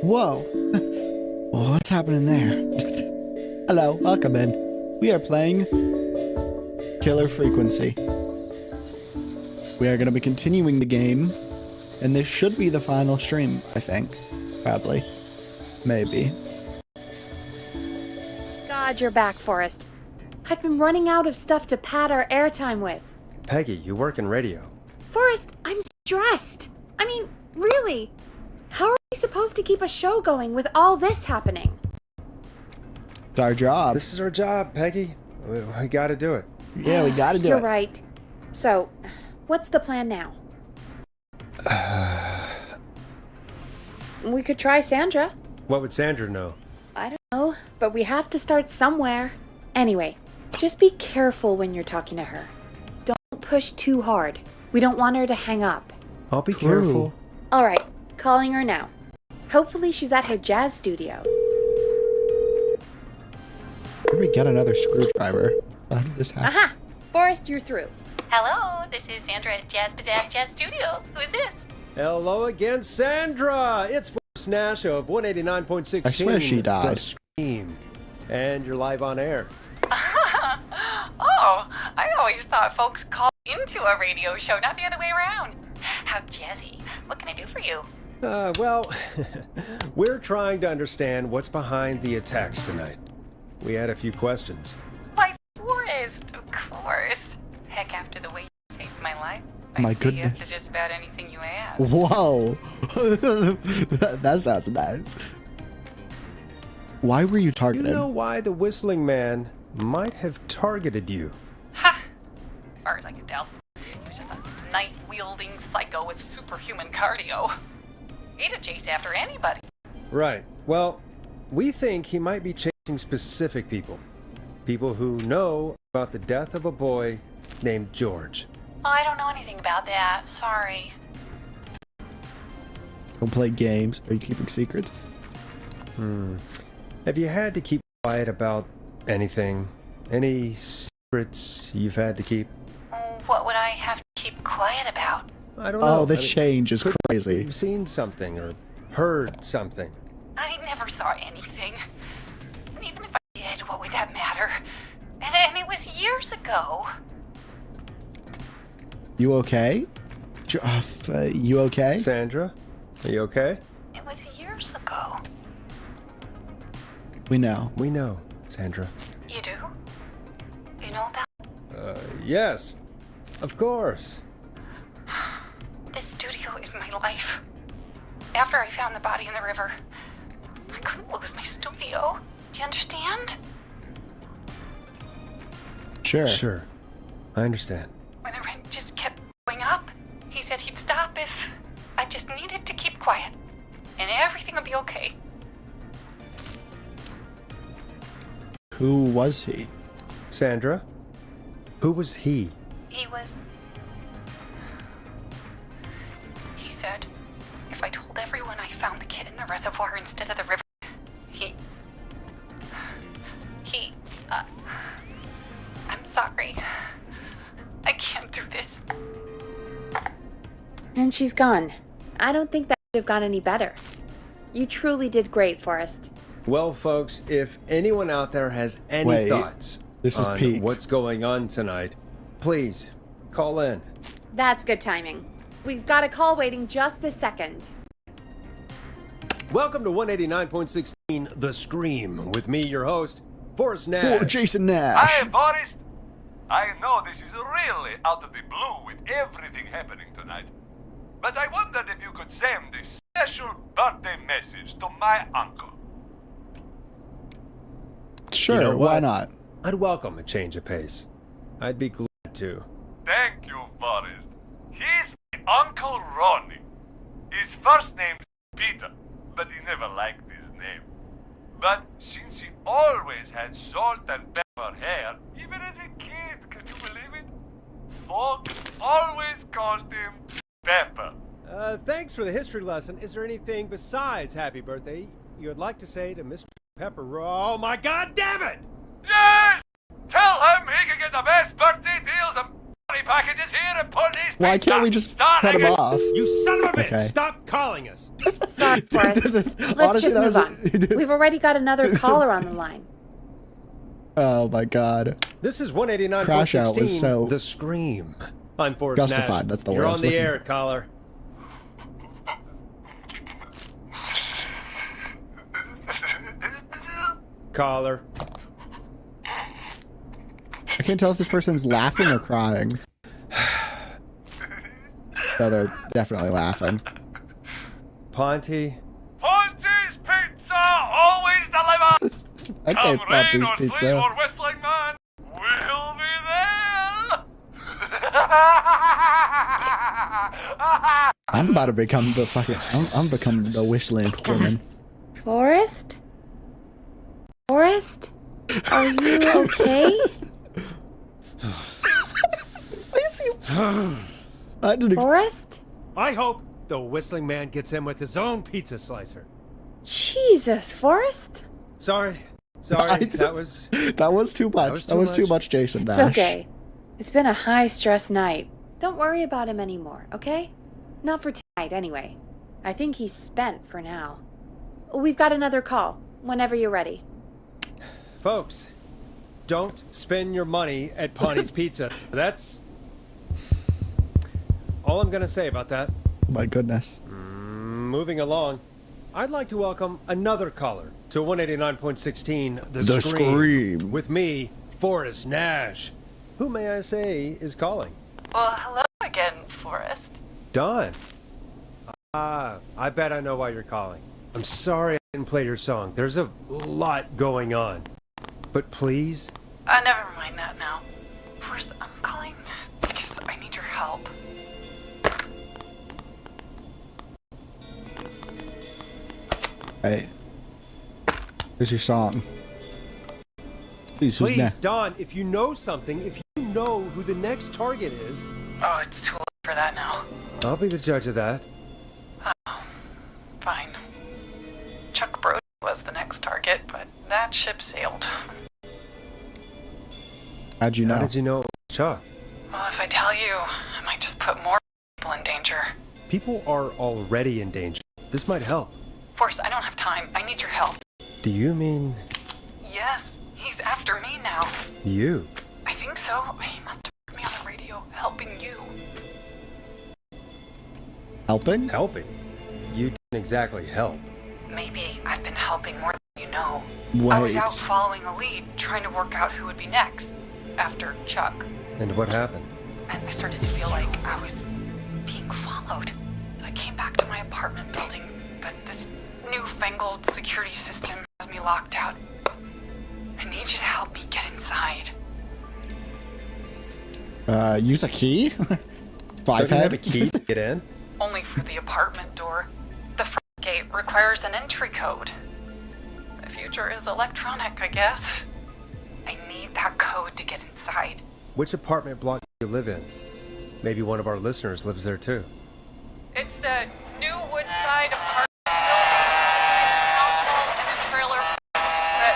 Whoa. What's happening there? Hello, welcome in. We are playing Killer Frequency. We are going to be continuing the game, and this should be the final stream, I think. Probably. Maybe. God, you're back, Forrest. I've been running out of stuff to pad our airtime with. Peggy, you work in radio. Forrest, I'm stressed. I mean, really. How are we supposed to keep a show going with all this happening? It's our job. This is our job, Peggy. We gotta do it. Yeah, we gotta do it. You're right. So, what's the plan now? We could try Sandra. What would Sandra know? I don't know, but we have to start somewhere. Anyway, just be careful when you're talking to her. Don't push too hard. We don't want her to hang up. I'll be True. careful. All right, calling her now. Hopefully she's at her jazz studio. Where did we get another screwdriver? How did this happen? Aha! Forrest, you're through. Hello, this is Sandra at Jazz Pizzazz Jazz Studio. Who is this? Hello again, Sandra! It's Forrest Nash of 189.16. I swear she died. The Stream. And you're live on air. Oh, I always thought folks called into a radio show, not the other way around. How jazzy. What can I do for you? Well, we're trying to understand what's behind the attacks tonight. We had a few questions. Why, Forrest, of course. Heck, after the way you saved my life, My I'd say yes goodness. to just about anything you ask. Whoa. That sounds nice. Why were you You targeted? know why the Whistling Man might have targeted you? Ha! As far as I could tell, he was just a knife-wielding psycho with superhuman cardio. He'd have chased after anybody. Right. Well, we think he might be chasing specific people. People who know about the death of a boy named George. Oh, I don't know anything about that. Sorry. Don't play games. Are you keeping secrets? Have you had to keep quiet about anything? Any secrets you've had to keep? What would I have to keep quiet about? I don't know. Oh, the I mean, change is crazy. You've seen something or heard something. I never saw anything. And even if I did, what would that matter? And it was years ago. You okay? You okay? Sandra, are you okay? It was years ago. We know. We know, Sandra. You do? You know about Yes, of course. this studio is my life. After I found the body in the river, I couldn't lose my studio. Do you understand? Sure. Sure, I understand. When the rent just kept going up, he said he'd stop if I just needed to keep quiet. And everything would be okay. Who was he? Sandra, who was he? He said if I told everyone I found the kid in the reservoir instead of the river, I'm sorry. I can't do this. And she's gone. I don't think that would have gone any better. You truly did great, Forrest. Well, folks, if anyone out there has any Wait, thoughts this is on peak. what's going on tonight, please call in. That's good timing. We've got a call waiting just this second. Welcome to 189.16 The Stream with me, your host, Forrest Nash. Oh, Jason Nash. Hi, Forrest. I know this is really out of the blue with everything happening tonight, but I wondered if you could send this special birthday message to my uncle. Sure, You know why what? not? I'd welcome a change of pace. I'd be glad to. Thank you, Forrest. He's my Uncle Ronnie. His first name's Peter, but he never liked his name. But since he always had salt and pepper hair, even as a kid, can you believe it? Folks always called him Pepper. Thanks for the history lesson. Is there anything besides happy birthday you'd like to say to Mr. Pepper? Oh my God damn it! Yes! Tell him he can get the best birthday deals and packages here at Putney's Why Pizza. can't we just Start cut him again. off? You son of a bitch! Okay. Stop calling us! Sorry, Forrest. Let's Honestly, just that move was on. We've already got another caller on the line. Oh my god. This is 189.16. Crash Out was so The Scream. I'm Forrest justified, Nash. that's the word You're I on was the looking air, for. caller. Caller. I can't tell if this person's laughing or crying. No, they're definitely laughing. Ponty. Ponty's Pizza always delivers. Okay, Come rain Ponty's or sleet Pizza. or whistling man, we'll be there. I'm about to become the fucking. I'm becoming the whistling woman. Forrest? Forrest? Are you okay? I didn't ex- Forrest? I hope the whistling man gets him with his own pizza slicer. Jesus, Forrest? Sorry. That was... That was too much. That was too much, Jason It's Dash. okay. It's been a high-stress night. Don't worry about him anymore, okay? Not for tonight, anyway. I think he's spent for now. We've got another call, whenever you're ready. Folks, don't spend your money at Ponty's Pizza. That's... all I'm gonna say about that. My goodness. Moving along, I'd like to welcome another caller to 189.16, The Scream. With me, Forrest Nash. Who, may I say, is calling? Well, hello again, Forrest. Don. I bet I know why you're calling. I'm sorry I didn't play your song. There's a lot going on. But please? Never mind that now. Forrest, I'm calling because I need your help. Hey. Here's your song. Please, who's Please, next? Don, if you know something, if you know who the next target is, Oh, it's too late for that now. I'll be the judge of that. Fine. Chuck Brody was the next target, but that ship sailed. How'd you know? How did you know it was Chuck? Well, if I tell you, I might just put more people in danger. People are already in danger. This might help. Forrest, I don't have time. I need your help. Do you mean Yes, he's after me now. you? I think so. He must have heard me on the radio helping you. Helping? Helping? You didn't exactly help. Maybe I've been helping more than you know. I was out Wait. following a lead, trying to work out who would be next, after Chuck. And what happened? And I started to feel like I was being followed. I came back to my apartment building, but this newfangled security system has me locked out. I need you to help me get inside. Use a key? Five Don't you have head? a key to get in? Only for the apartment door. The front gate requires an entry code. The future is electronic, I guess. I need that code to get inside. Which apartment block do you live in? Maybe one of our listeners lives there too. It's the new Woodside apartment building between the town hall and the trailer. But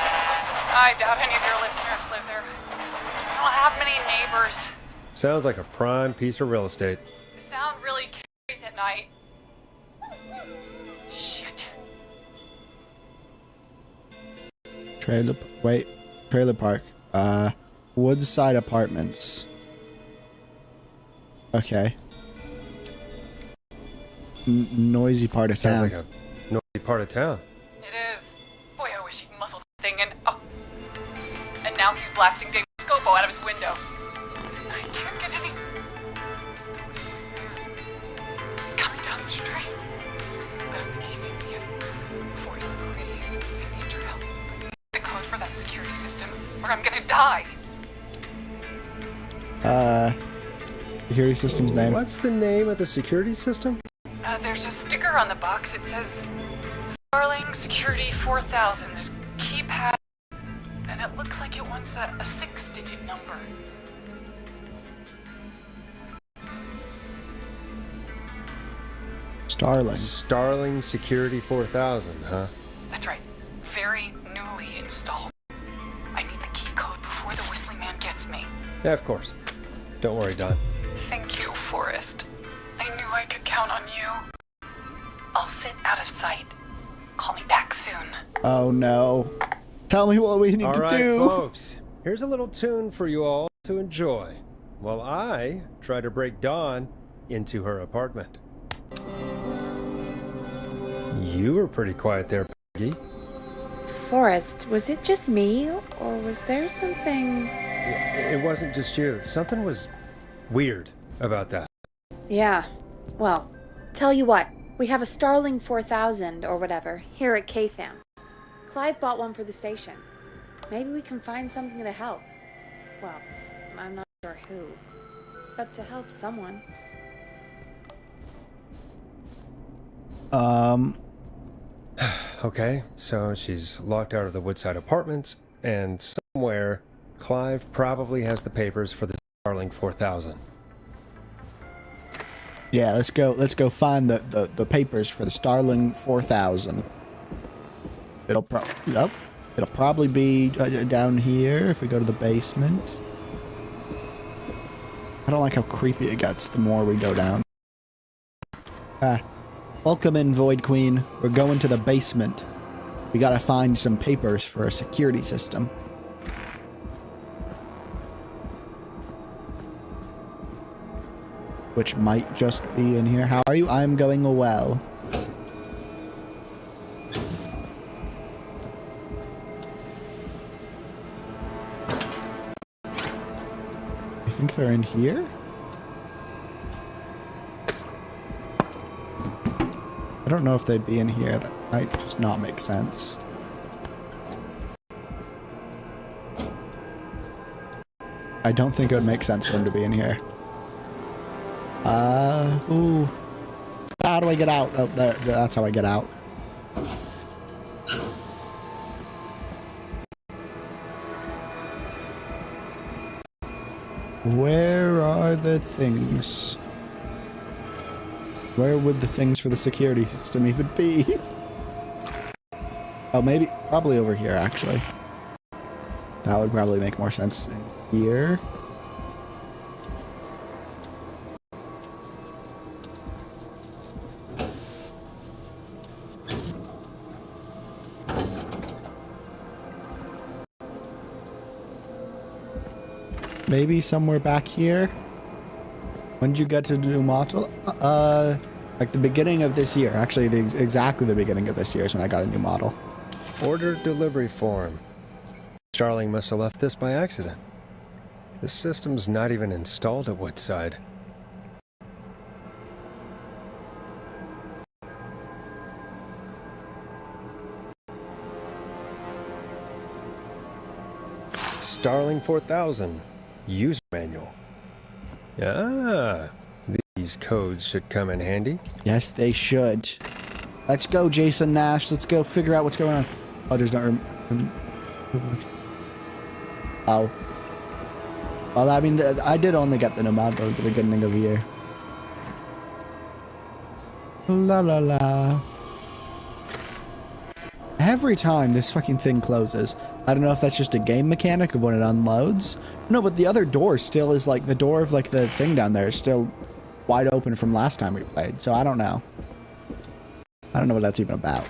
I doubt any of your listeners live there. I don't have many neighbors. Sounds like a prime piece of real estate. The sound really carries at night. Shit. Trailer park. Woodside Apartments. Okay. Noisy part of Sounds town. like a noisy part of town. It is. Boy, I wish he'd muzzle that thing and oh. And now he's blasting Dave Scopo out of his window. Listen, I can't get any. He's coming down the street. I don't think he's seen me yet. Voice, please. I need your help. I need the code for that security system, or I'm gonna die. Security system's name. What's the name of the security system? There's a sticker on the box. It says Starling Security 4000. There's a keypad, and it looks like it wants a 6-digit number. Starling. Starling Security 4000, huh? That's right. Very newly installed. I need the key code before the Whistling Man gets me. Yeah, of course. Don't worry, Don. Thank you, Forrest. I knew I could count on you. I'll sit out of sight. Call me back soon. Oh no. Tell me what we need All to right, do. folks. Here's a little tune for you all to enjoy while I try to break Dawn into her apartment. You were pretty quiet there, Peggy. Forrest, was it just me, or was there something... It wasn't just you. Something was weird about that. Yeah. Well, tell you what. We have a Starling 4000, or whatever, here at KFAM. Clive bought one for the station. Maybe we can find something to help. Well, I'm not sure who. But to help someone. Okay, so she's locked out of the Woodside Apartments, and somewhere Clive probably has the papers for the Starling 4000. Yeah, let's go find the papers for the Starling 4000. It'll probably be down here if we go to the basement. I don't like how creepy it gets the more we go down. Welcome in, Void Queen. We're going to the basement. We gotta find some papers for a security system. Which might just be in here. How are you? I'm going well. I think they're in here? I don't know if they'd be in here. That might just not make sense. I don't think it would make sense for them to be in here. Ooh. How do I get out? Oh, there, that's how I get out. Where are the things? Where would the things for the security system even be? Oh, maybe, probably over here, actually. That would probably make more sense in here. Maybe somewhere back here? When did you get to the new model? Like the beginning of this year. Actually, exactly the beginning of this year is when I got a new model. Order delivery form. Starling must have left this by accident. The system's not even installed at Woodside. Starling 4000. User manual. Ah, these codes should come in handy. Yes, they should. Let's go, Jason Nash. Let's go figure out what's going on. Oh, there's not... Oh. Well, I mean, I did only get the new model at the beginning of the year. La la la. Every time this fucking thing closes, I don't know if that's just a game mechanic of when it unloads. No, but the other door still is like, the door of like the thing down there is still wide open from last time we played, so I don't know. I don't know what that's even about.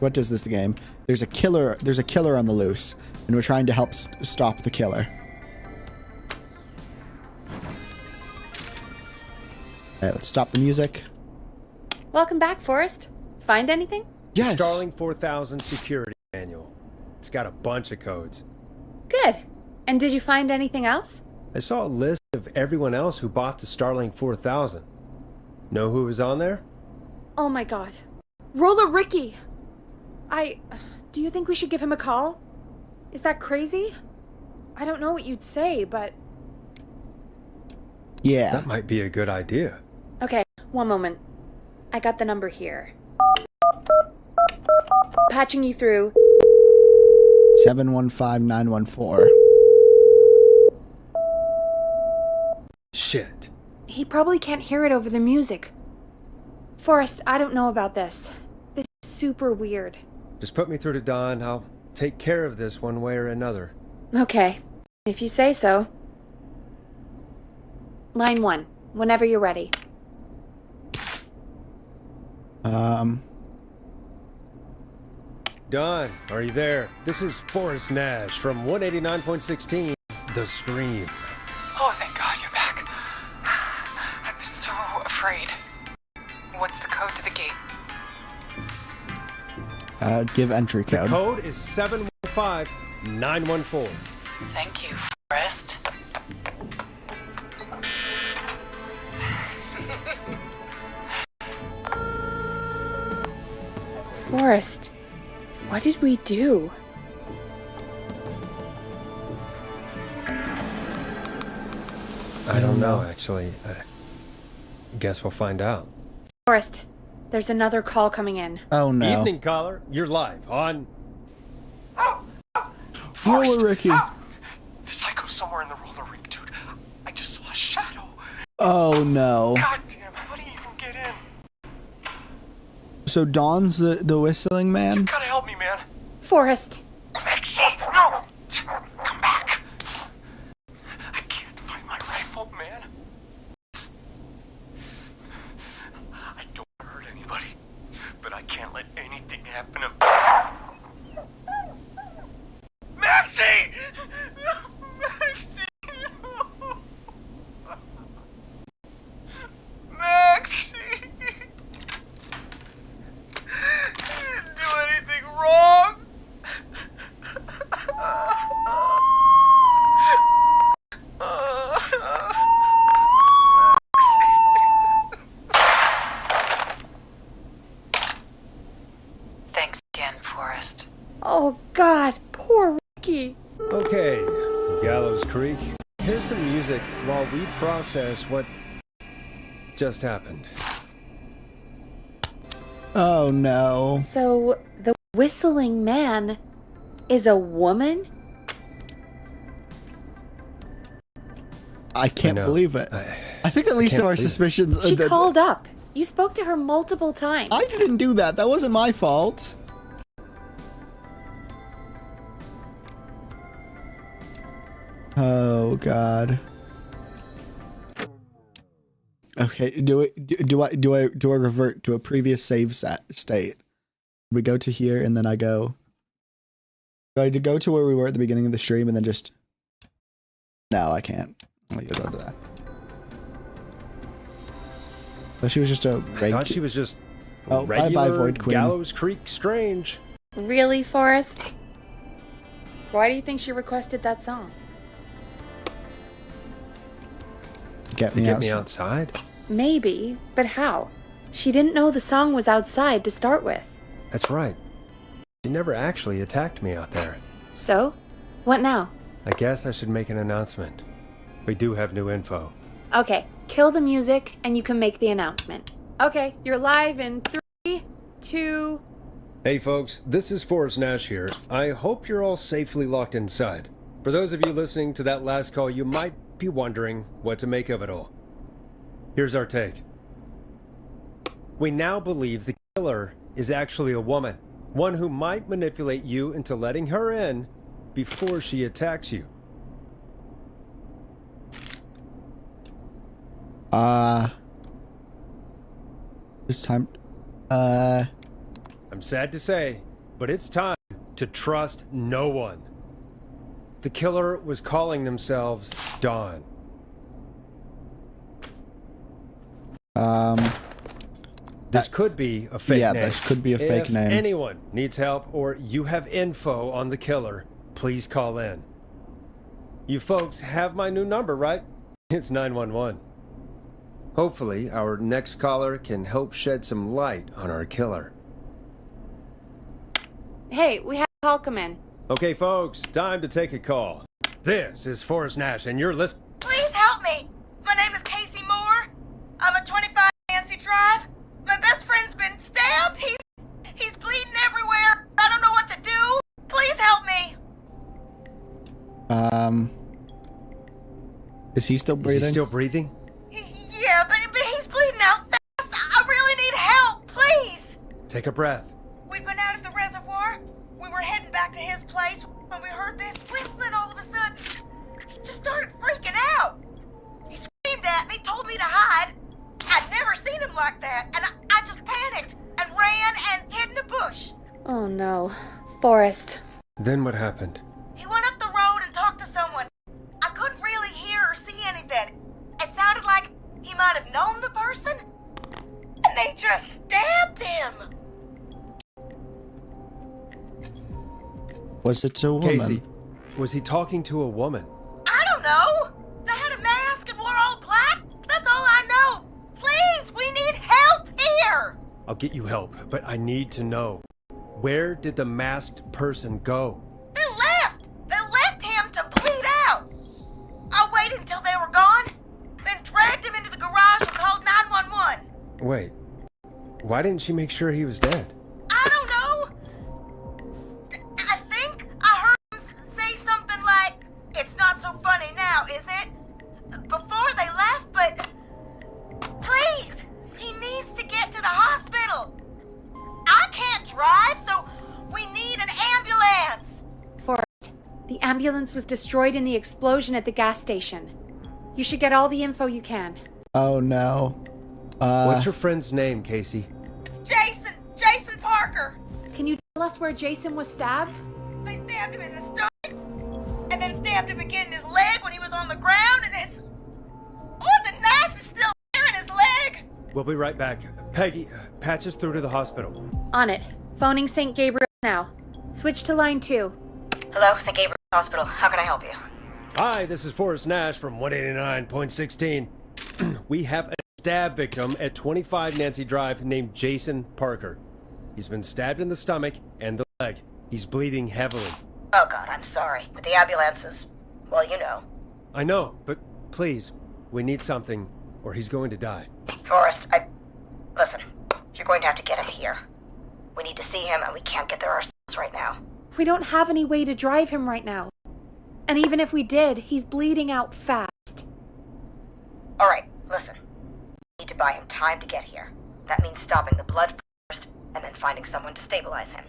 What does this game? There's a killer on the loose, and we're trying to help stop the killer. Okay, let's stop the music. Welcome back, Forrest. Find anything? Yes. Starling 4000 security manual. It's got a bunch of codes. Good. And did you find anything else? I saw a list of everyone else who bought the Starling 4000. Know who was on there? Oh my god. Roller Ricky! Do you think we should give him a call? Is that crazy? I don't know what you'd say, but... Yeah. That might be a good idea. Okay, one moment. I got the number here. Patching you through. 715914. Shit. He probably can't hear it over the music. Forrest, I don't know about this. This is super weird. Just put me through to Dawn. I'll take care of this one way or another. Okay. If you say so. Line 1, whenever you're ready. Don, are you there? This is Forrest Nash from 189.16, The Scream. Oh, thank God you're back. I've been so afraid. What's the code to the gate? Give entry The code. code is 715914. Thank you, Forrest. Forrest, what did we do? I don't know, actually. Guess we'll find out. Forrest, there's another call coming in. Oh no. Evening, caller. You're live on... Roller Ricky. The psycho's somewhere in the roller rink, dude. I just saw a shadow. Oh no. God damn, how do you even get in? So Dawn's the whistling man? You gotta help me, man. Forrest, Maxie, no! Come back. I can't find my rifle, man. I don't want to hurt anybody, but I can't let anything happen to Maxie! Maxie! Maxie! You didn't do anything wrong! Thanks again, Forrest. oh God, poor Ricky. Okay, Gallows Creek. Here's some music while we process what just happened. Oh no. So, the whistling man is a woman? I can't I know. believe it. I think at least can't our believe it. suspicions. She called up. You spoke to her multiple times. I didn't do that. That wasn't my fault. Oh God. Okay. Do I revert to a previous save state? We go to here and then I go. Do I go to where we were at the beginning of the stream and then just? No, I can't. I'll go to that. So she was just a. I thought she was just Oh, bye-bye, regular Void Queen. Gallows Creek Strange. Really, Forrest? Why do you think she requested that song? Get To me get out. me outside? Maybe, but how? She didn't know the song was outside to start with. That's right. She never actually attacked me out there. So? What now? I guess I should make an announcement. We do have new info. Okay, kill the music and you can make the announcement. Okay, you're live in 3, 2... Hey folks, this is Forrest Nash here. I hope you're all safely locked inside. For those of you listening to that last call, you might be wondering what to make of it all. Here's our take. We now believe the killer is actually a woman. One who might manipulate you into letting her in before she attacks you. It's time. I'm sad to say, but it's time to trust no one. The killer was calling themselves Dawn. This could be a fake Yeah, name. this could be a fake name. If anyone needs help or you have info on the killer, please call in. You folks have my new number, right? It's 911. Hopefully, our next caller can help shed some light on our killer. Hey, we had a call come in. Okay, folks, time to take a call. This is Forrest Nash, and you're listening. Please help me. My name is Casey Moore. I'm at 25 Nancy Drive. My best friend's been stabbed. He's bleeding everywhere. I don't know what to do. Please help me. Is he still Is breathing? he still breathing? Yeah, but he's bleeding out fast. I really need help. Please. Take a breath. We'd been out at the reservoir. We were heading back to his place when we heard this whistling all of a sudden. started freaking out. He screamed at me, told me to hide. I'd never seen him like that, and I just panicked and ran and hid in a bush. Oh no. Forrest. Then what happened? He went up the road and talked to someone. I couldn't really hear or see anything. It sounded like he might have known the person, and they just stabbed him. Was it a woman? Casey, was he talking to a woman? I don't know. They had a mask and wore all black. That's all I know. Please, we need help here. I'll get you help, but I need to know. Where did the masked person go? They left. They left him to bleed out. I waited until they were gone, then dragged him into the garage and called 911. Wait, why didn't she make sure he was dead? I don't know. I think I heard him say something like, "It's not so funny now, is it?" before they left, but please, he needs to get to the hospital. I can't drive, so we need an ambulance. Forrest, the ambulance was destroyed in the explosion at the gas station. You should get all the info you can. Oh no. What's your friend's name, Casey? It's Jason Parker. Can you tell us where Jason was stabbed? They stabbed him in the stomach, and then stabbed him again in his leg when he was on the ground, and it's... Oh, the knife is still there in his leg. We'll be right back. Peggy, patch us through to the hospital. On it. Phoning St. Gabriel now. Switch to line 2. Hello, St. Gabriel Hospital. How can I help you? Hi, this is Forrest Nash from 189.16. We have a stab victim at 25 Nancy Drive named Jason Parker. He's been stabbed in the stomach and the leg. He's bleeding heavily. Oh, God, I'm sorry. But the ambulance is... well, you know. I know, but please, we need something or he's going to die. Forrest, Listen, you're going to have to get him here. We need to see him, and we can't get there ourselves right now. We don't have any way to drive him right now. And even if we did, he's bleeding out fast. All right, listen. We need to buy him time to get here. That means stopping the blood first, and then finding someone to stabilize him.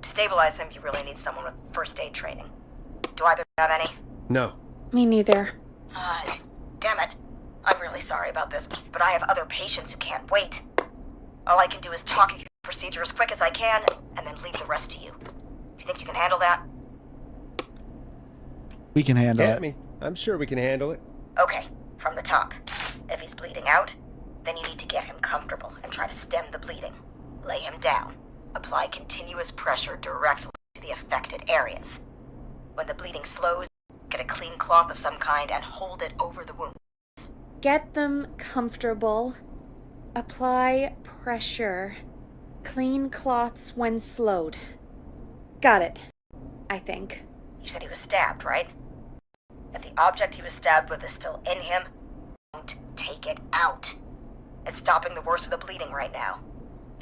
To stabilize him, you really need someone with first aid training. Do either have any? No. Me neither. Damn it. I'm really sorry about this, but I have other patients who can't wait. All I can do is talk you through the procedure as quick as I can, and then leave the rest to you. You think you can handle that? We can handle Get it. me. I'm sure we can handle it. Okay, from the top. If he's bleeding out, then you need to get him comfortable and try to stem the bleeding. Lay him down. Apply continuous pressure directly to the affected areas. When the bleeding slows, get a clean cloth of some kind and hold it over the wound. Get them comfortable. Apply pressure. Clean cloths when slowed. Got it. I think. You said he was stabbed, right? If the object he was stabbed with is still in him, don't take it out. It's stopping the worst of the bleeding right now.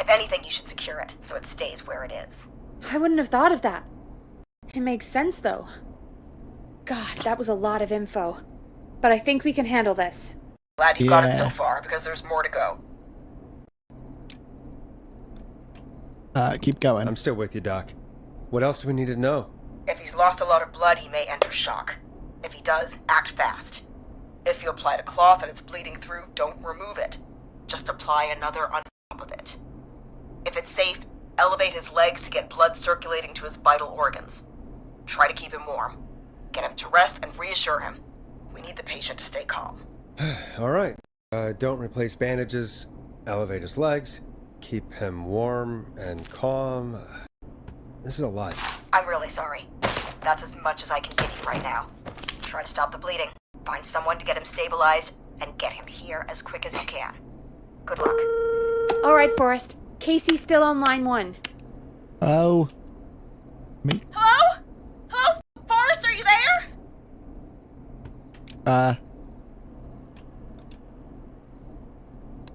If anything, you should secure it so it stays where it is. I wouldn't have thought of that. It makes sense, though. God, that was a lot of info. But I think we can handle this. Glad you got it Yeah. so far, because there's more to go. Keep going. I'm still with you, Doc. What else do we need to know? If he's lost a lot of blood, he may enter shock. If he does, act fast. If you applied a cloth and it's bleeding through, don't remove it. Just apply another on top of it. If it's safe, elevate his legs to get blood circulating to his vital organs. Try to keep him warm. Get him to rest and reassure him. We need the patient to stay calm. All right. Don't replace bandages. Elevate his legs. Keep him warm and calm. This is a lot. I'm really sorry. That's as much as I can give you right now. Try to stop the bleeding. Find someone to get him stabilized, and get him here as quick as you can. Good luck. All right, Forrest. Casey's still on line 1. Oh. Me? Hello? Hello? Forrest, are you there?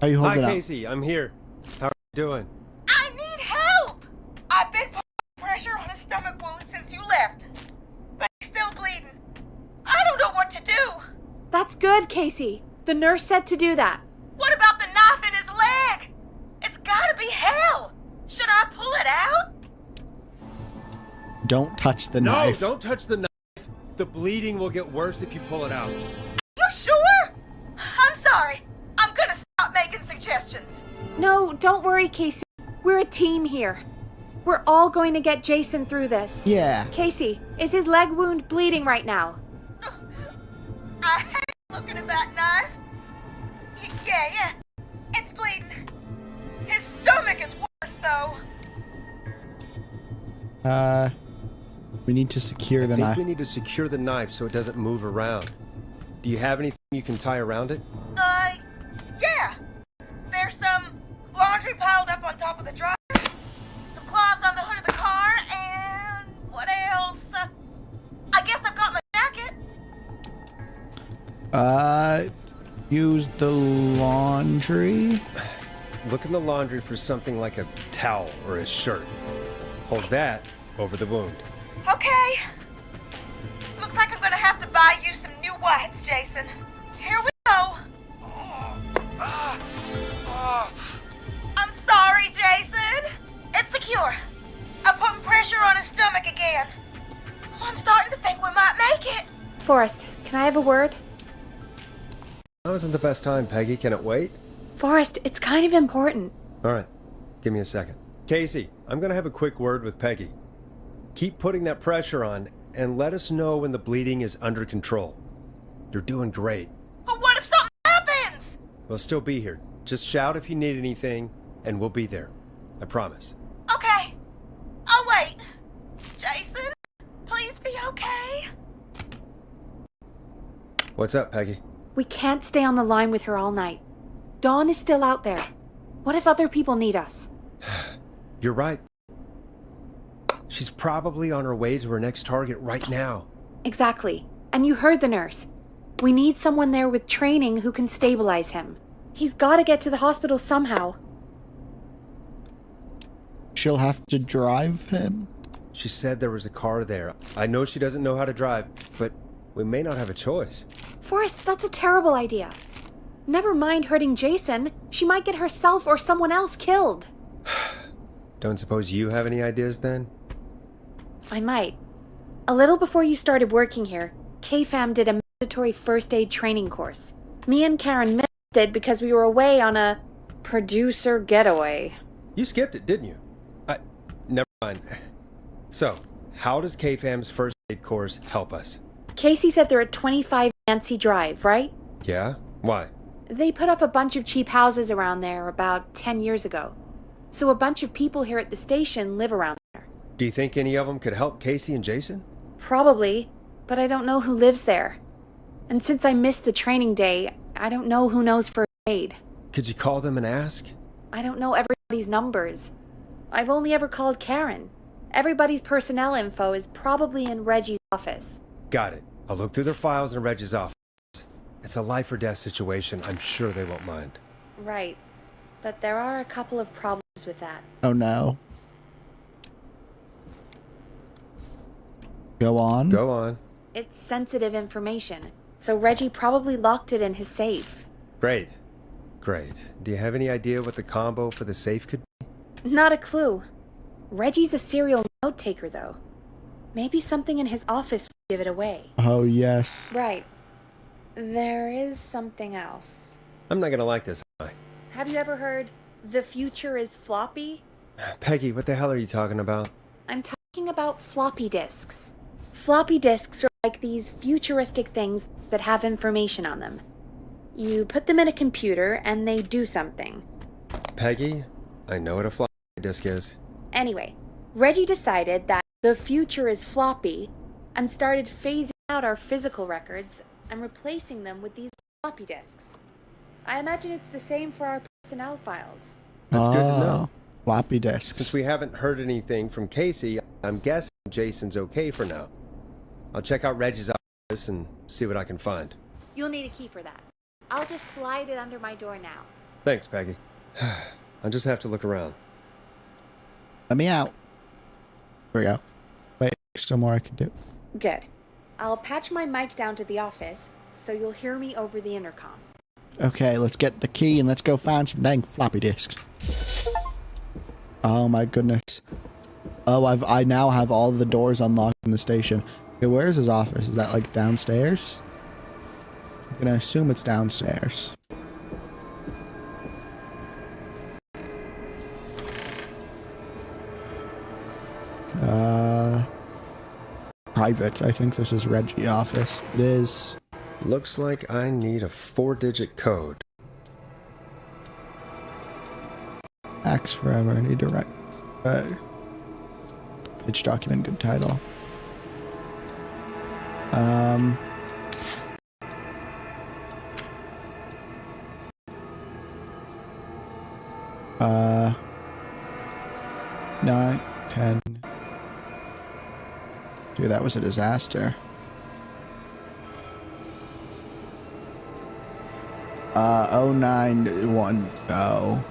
Are you Hi, holding up? Casey. I'm here. How are you doing? I need help! I've been putting pressure on his stomach wound since you left, but he's still bleeding. I don't know what to do. That's good, Casey. The nurse said to do that. What about the knife in his leg? It's gotta be hell. Should I pull it out? Don't touch the No, knife. don't touch the knife. The bleeding will get worse if you pull it out. You sure? I'm sorry. I'm gonna stop making suggestions. No, don't worry, Casey. We're a team here. We're all going to get Jason through this. Yeah. Casey, is his leg wound bleeding right now? I hate looking at that knife. Yeah. It's bleeding. His stomach is worse, though. We need to secure the I think knife. we need to secure the knife so it doesn't move around. Do you have anything you can tie around it? Yeah. There's some laundry piled up on top of the dryer, some cloths on the hood of the car, and what else? I guess I've got my jacket. Use the laundry. Look in the laundry for something like a towel or a shirt. Hold that over the wound. Okay. Looks like I'm gonna have to buy you some new whites, Jason. Here we go. I'm sorry, Jason. It's secure. I'm putting pressure on his stomach again. Oh, I'm starting to think we might make it. Forrest, can I have a word? Now isn't the best time, Peggy. Can it wait? Forrest, it's kind of important. All right. Give me a second. Casey, I'm going to have a quick word with Peggy. Keep putting that pressure on and let us know when the bleeding is under control. You're doing great. But what if something happens? We'll still be here. Just shout if you need anything, and we'll be there. I promise. Okay. I'll wait. Jason, please be okay. What's up, Peggy? We can't stay on the line with her all night. Dawn is still out there. What if other people need us? You're right. She's probably on her way to her next target right now. Exactly. And you heard the nurse. We need someone there with training who can stabilize him. He's got to get to the hospital somehow. She'll have to drive him. She said there was a car there. I know she doesn't know how to drive, but we may not have a choice. Forrest, that's a terrible idea. Never mind hurting Jason. She might get herself or someone else killed. Don't suppose you have any ideas then? I might. A little before you started working here, KFAM did a mandatory first aid training course. Me and Karen missed it because we were away on a producer getaway. You skipped it, didn't you? Never mind. So, how does KFAM's first aid course help us? Casey said they're at 25 Nancy Drive, right? Yeah? Why? They put up a bunch of cheap houses around there about 10 years ago. So a bunch of people here at the station live around there. Do you think any of them could help Casey and Jason? Probably, but I don't know who lives there. And since I missed the training day, I don't know who knows first aid. Could you call them and ask? I don't know everybody's numbers. I've only ever called Karen. Everybody's personnel info is probably in Reggie's office. Got it. I'll look through their files in Reggie's office. It's a life or death situation. I'm sure they won't mind. Right. But there are a couple of problems with that. Oh no. Go on. Go on. It's sensitive information, so Reggie probably locked it in his safe. Great. Great. Do you have any idea what the combo for the safe could be? Not a clue. Reggie's a serial note taker, though. Maybe something in his office will give it away. Oh yes. Right. There is something else. I'm not gonna like this, am Have you ever heard, the future is floppy? I? Peggy, what the hell are you talking about? I'm talking about floppy disks. Floppy disks are like these futuristic things that have information on them. You put them in a computer and they do something. Peggy, I know what a floppy disk is. Anyway, Reggie decided that the future is floppy and started phasing out our physical records and replacing them with these floppy disks. I imagine it's the same for our personnel files. That's good to know. Floppy disks. Since we haven't heard anything from Casey, I'm guessing Jason's okay for now. I'll check out Reggie's office and see what I can find. You'll need a key for that. I'll just slide it under my door now. Thanks, Peggy. I'll just have to look around. Let me out. Here we go. Wait, there's still more I can do. Good. I'll patch my mic down to the office, so you'll hear me over the intercom. Okay, let's get the key and let's go find some dang floppy disks. Oh my goodness. Oh, I now have all the doors unlocked in the station. Okay, where's his office? Is that like downstairs? I'm gonna assume it's downstairs. Private. I think this is Reggie's office. It is. Looks like I need a 4-digit code. X forever. I need to write. Pitch document. Good title. Nine, 10. Dude, that was a disaster. 0910.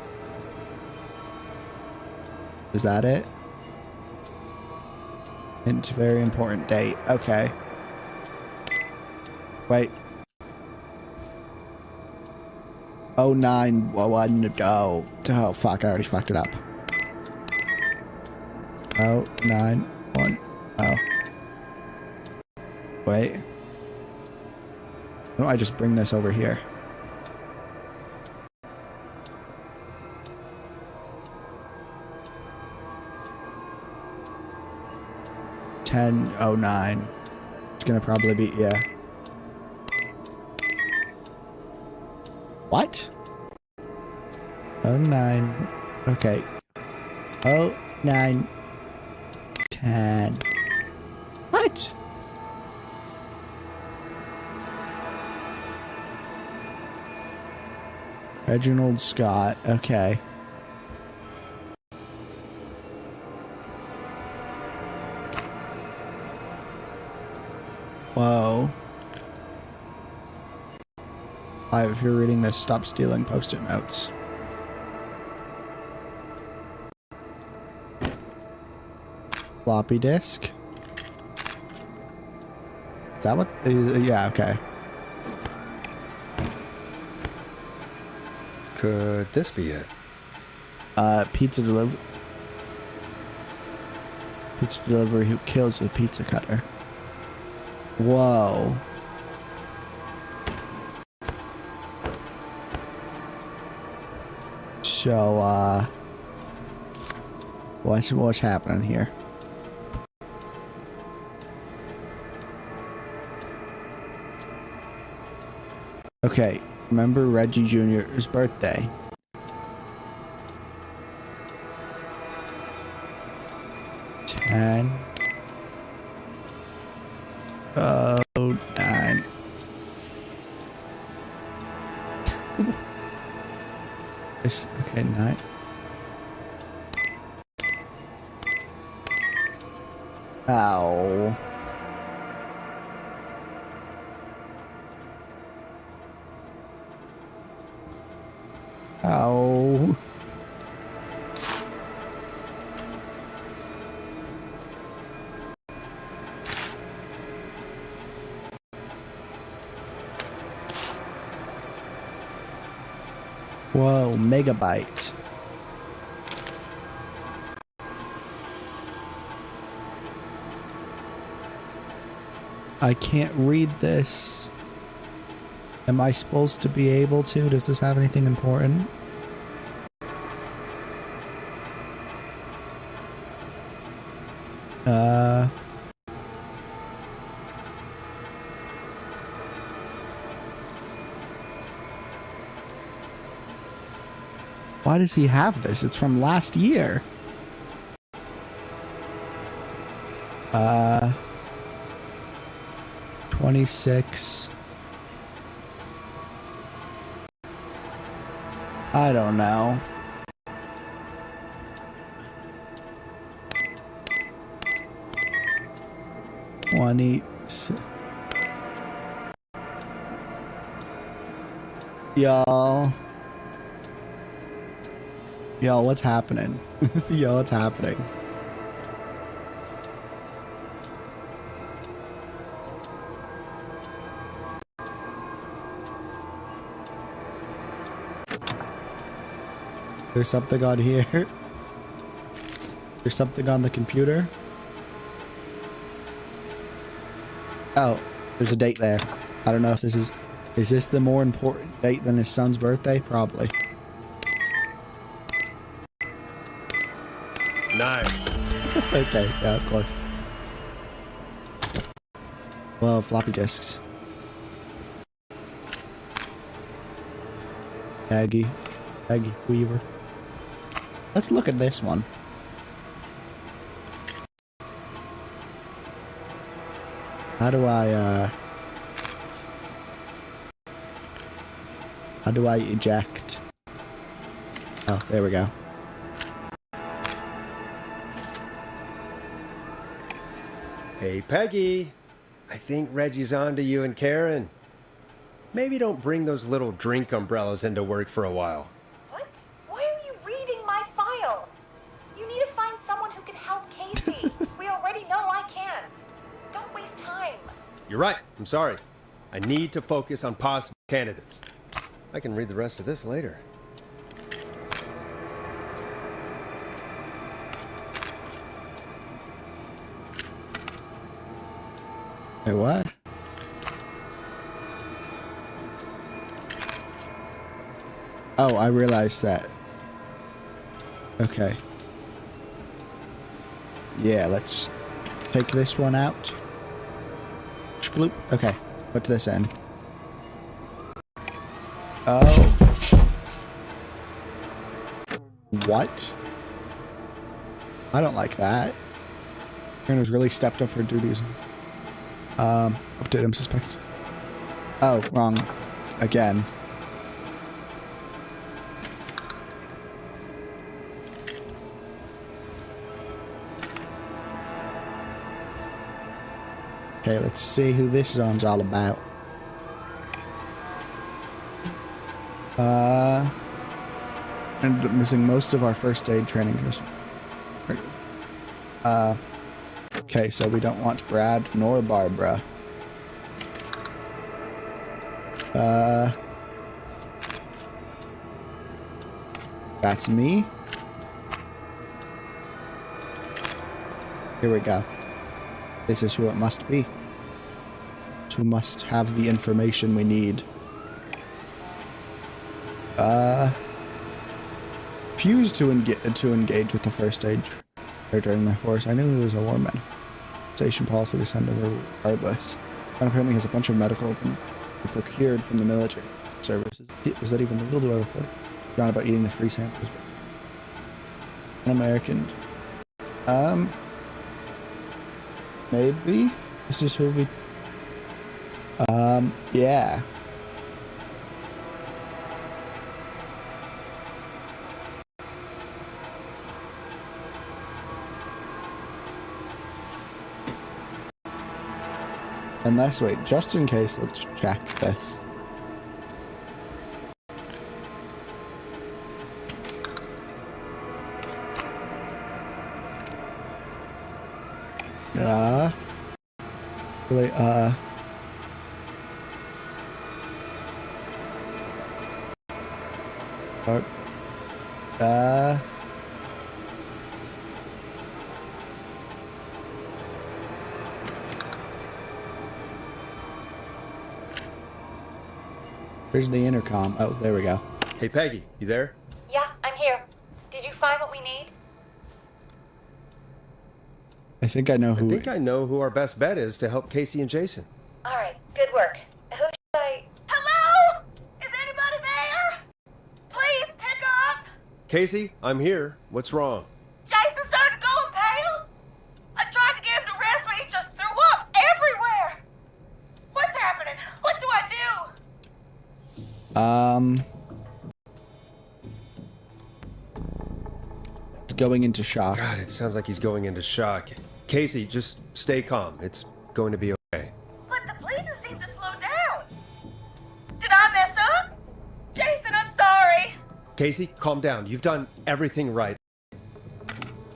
Is that it? Hint, very important date. Okay. Wait. 0910. Oh, fuck, I already fucked it up. 0910. Wait. Why don't I just bring this over here? $10.09. It's gonna probably be, yeah. What? 09. Okay. 09. 10. What? Reginald Scott. Okay. Whoa. If you're reading this, stop stealing post-it notes. Floppy disk. Is that what? Yeah, okay. Could this be it? Pizza delivery. Pizza delivery who kills with pizza cutter. Whoa. So, what's happening here? Okay, remember Reggie Jr.'s birthday. Oh, 9. Okay, 9. Ow. Ow. Whoa, megabyte. I can't read this. Am I supposed to be able to? Does this have anything important? Why does he have this? It's from last year. 26. I don't know. Y'all, what's happening? Yo, what's happening? There's something on here. There's something on the computer. Oh, there's a date there. I don't know if this is this the more important date than his son's birthday? Probably. Nice. Okay, yeah, of course. Well, floppy disks. Aggie Weaver. Let's look at this one. How do I eject? Oh, there we go. Hey, Peggy. I think Reggie's on to you and Karen. Maybe don't bring those little drink umbrellas into work for a while. What? Why are you reading my file? You need to find someone who can help Casey. We already know I can't. Don't waste time. You're right. I'm sorry. I need to focus on possible candidates. I can read the rest of this later. Wait, what? Oh, I realized that. Okay. Yeah, let's take this one out. Bloop. Okay, put this in. Oh. What? I don't like that. Karen has really stepped up her duties. Update him suspect. Oh, wrong. Again. Okay, let's see who this zone's all about. Ended up missing most of our first aid training. Okay, so we don't want Brad nor Barbara. That's me. Here we go. This is who it must be. Who must have the information we need. Refused to engage with the first aid during the course. I knew he was a war man. Station policy to send over regardless. And apparently has a bunch of medical equipment procured from the military services. Was that even legal? Do I report? Not about eating the free samples. Un-American. Maybe this is who we. Yeah. Unless, wait, just in case, let's check this. Really, Where's the intercom? Oh, there we go. Hey, Peggy, you there? Yeah, I'm here. Did you find what we need? I think I know who. I think I know who our best bet is to help Casey and Jason. All right, good work. Who should I... Hello? Is anybody there? Please pick up. Casey, I'm here. What's wrong? Jason started going pale. I tried to get him to rest, but he just threw up everywhere. What's happening? What do I do? He's going into shock. God, it sounds like he's going into shock. Casey, just stay calm. It's going to be okay. But the bleeding seemed to slow down. Did I mess up? Jason, I'm sorry. Casey, calm down. You've done everything right.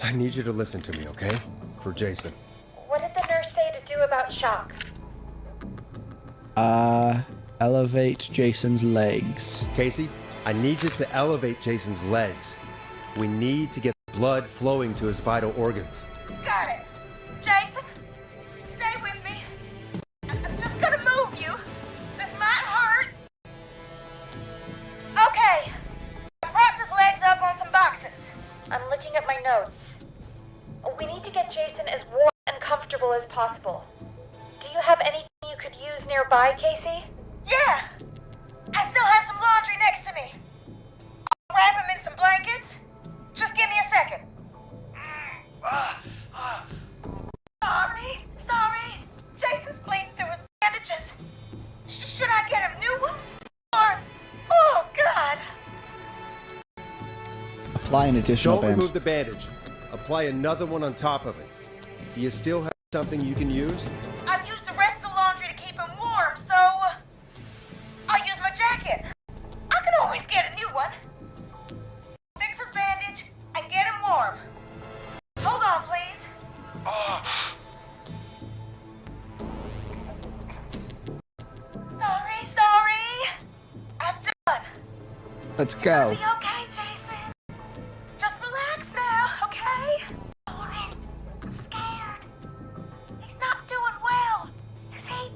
I need you to listen to me, okay? For Jason. What did the nurse say to do about shock? Elevate Jason's legs. Casey, I need you to elevate Jason's legs. We need to get blood flowing to his vital organs. Got it. Jason, stay with me. possible. Do you have anything you could use nearby, Casey? Yeah! I still have some laundry next to me. I'll wrap him in some blankets. Just give me a second. Sorry. Jason's bleeding through his bandages. Should I get him new ones? Or... Oh, God! Apply an additional Don't band. remove the bandage. Apply another one on top of it. Do you still have something you can use? I've used the rest of the laundry to keep him warm, so... I'll use my jacket. I can always get a new one. Fix his bandage and get him warm. Hold on, please. Sorry. I'm done. Let's go. Be okay, Jason. Just relax now, okay? Sorry. I'm scared. He's not doing well. Is he?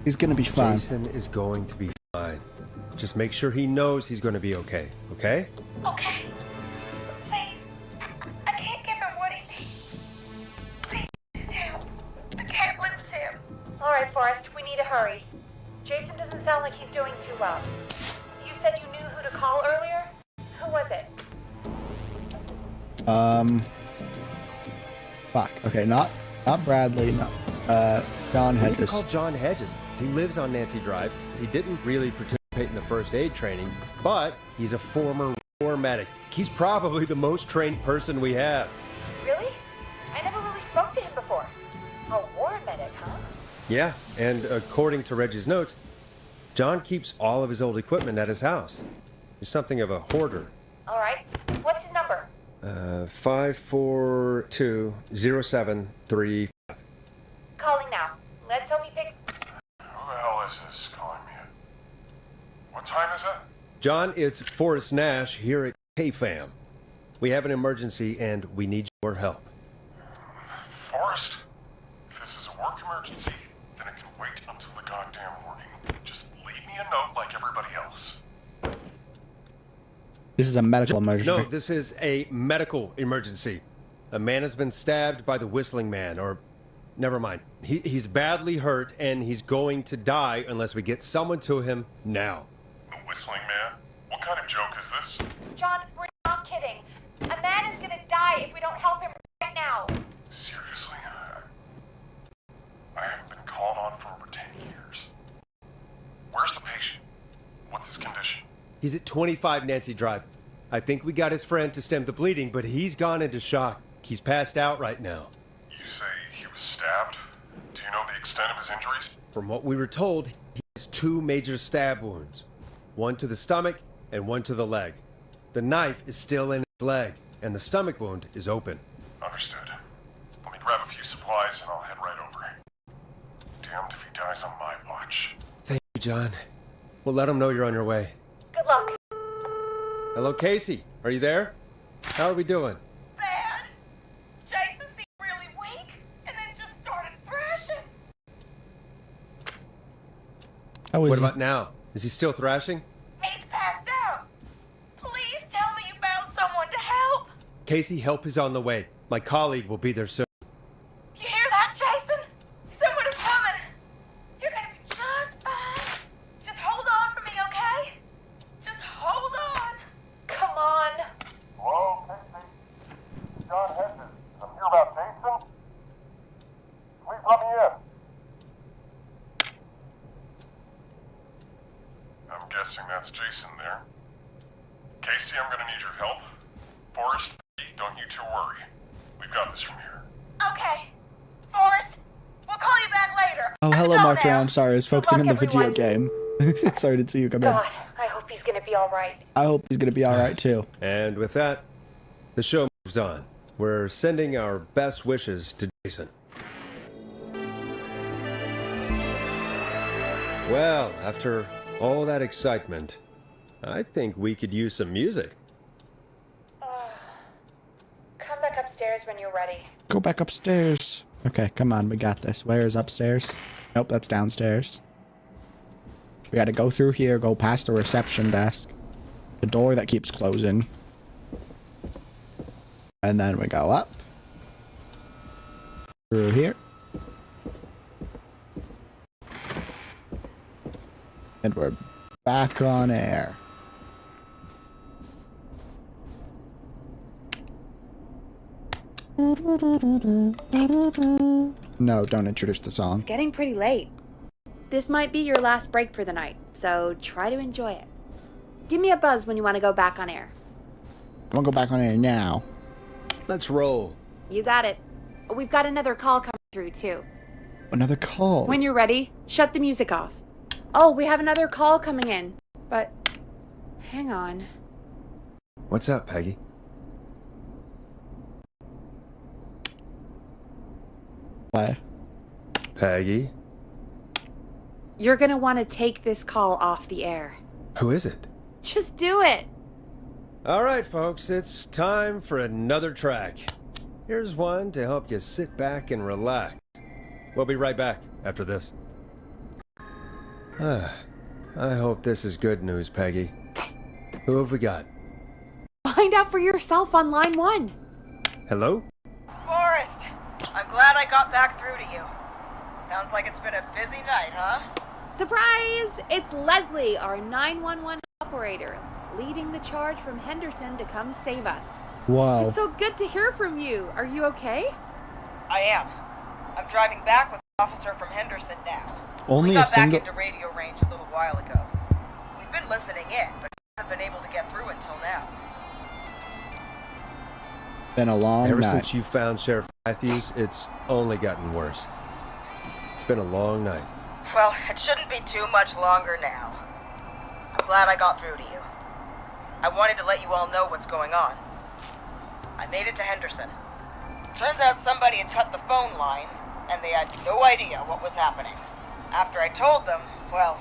He's gonna be fine. Jason is going to be fine. Just make sure he knows he's going to be okay, okay? Okay. Please. I can't give him what he needs. Please, help. I can't lose him. Alright, Forrest, we need to hurry. Jason doesn't sound like he's doing too well. You said you knew who to call earlier? Who was it? Fuck. Okay, not Bradley, no. John We can Hedges. call John Hedges. He lives on Nancy Drive. He didn't really participate in the first aid training, but he's a former war medic. He's probably the most trained person we have. Really? I never really spoke to him before. A war medic, huh? Yeah, and according to Reggie's notes, John keeps all of his old equipment at his house. He's something of a hoarder. Alright. What's his number? 5420735. Calling now. Let's hope he picks. Who the hell is this calling me? What time is it? John, it's Forrest Nash here at KFAM. We have an emergency and we need your help. Forrest? If this is a work emergency, then it can wait until the goddamn morning. Just leave me a note like everybody else. This is a medical emergency. No, this is a medical emergency. A man has been stabbed by the Whistling Man, or... Never mind. He's badly hurt, and he's going to die unless we get someone to him now. The Whistling Man? What kind of joke is this? John, we're not kidding. A man is gonna die if we don't help him right now. Seriously? I haven't been called on for over 10 years. Where's the patient? What's his condition? He's at 25 Nancy Drive. I think we got his friend to stem the bleeding, but he's gone into shock. He's passed out right now. You say he was stabbed? Do you know the extent of his injuries? From what we were told, he has 2 major stab wounds. One to the stomach and one to the leg. The knife is still in his leg, and the stomach wound is open. Understood. Let me grab a few supplies and I'll head right over. Damned if he dies on my watch. Thank you, John. We'll let him know you're on your way. Good luck. Hello, Casey. Are you there? How are we doing? Bad. Jason seemed really weak and then just started thrashing. How is What he? about now? Is he still thrashing? He's passed out. Please tell me you found someone to help. Casey, help is on the way. My colleague will be there soon. You hear that, Jason? Someone is coming. You're gonna be just fine. Just hold on for me, okay? Just hold on. Come on. Hello, Casey? John Hedges. I'm here about Jason. Please let me in. I'm guessing that's Jason there. Casey, I'm gonna need your help. Forrest, don't you two worry. We've got this from here. Okay. Forrest, we'll call you back later. Oh, hello, Go Mark now. Drown. Sorry, I was focusing on luck, the video everyone. game. Sorry to see you come in. God, I hope he's gonna be alright. I hope he's gonna be alright too. And with that, the show moves on. We're sending our best wishes to Jason. Well, after all that excitement, I think we could use some music. Come back upstairs when you're ready. Go back upstairs. Okay, come on, we got this. Where is upstairs? Nope, that's downstairs. We gotta go through here, go past the reception desk. The door that keeps closing. And then we go up. Through here. And we're back on air. No, don't introduce the song. It's getting pretty late. This might be your last break for the night, so try to enjoy it. Give me a buzz when you want to go back on air. I'm gonna go back on air now. Let's roll. You got it. We've got another call coming through, too. Another call. When you're ready, shut the music off. Oh, we have another call coming in. But, hang on. What's up, Peggy? What? Peggy? You're gonna want to take this call off the air. Who is it? Just do it. All right, folks, it's time for another track. Here's one to help you sit back and relax. We'll be right back after this. I hope this is good news, Peggy. Who have we got? Find out for yourself on line 1. Hello? Forrest, I'm glad I got back through to you. Sounds like it's been a busy night, huh? Surprise! It's Leslie, our 911 operator, leading the charge from Henderson to come save us. Wow. It's so good to hear from you. Are you okay? I am. I'm driving back with an officer from Henderson now. Only we a got single. back into radio range a little while ago. We've been listening in, but haven't been able to get through until now. Been a long Ever night. since you found Sheriff Matthews, it's only gotten worse. It's been a long night. Well, it shouldn't be too much longer now. I'm glad I got through to you. I wanted to let you all know what's going on. I made it to Henderson. Turns out somebody had cut the phone lines, and they had no idea what was happening. After I told them, well,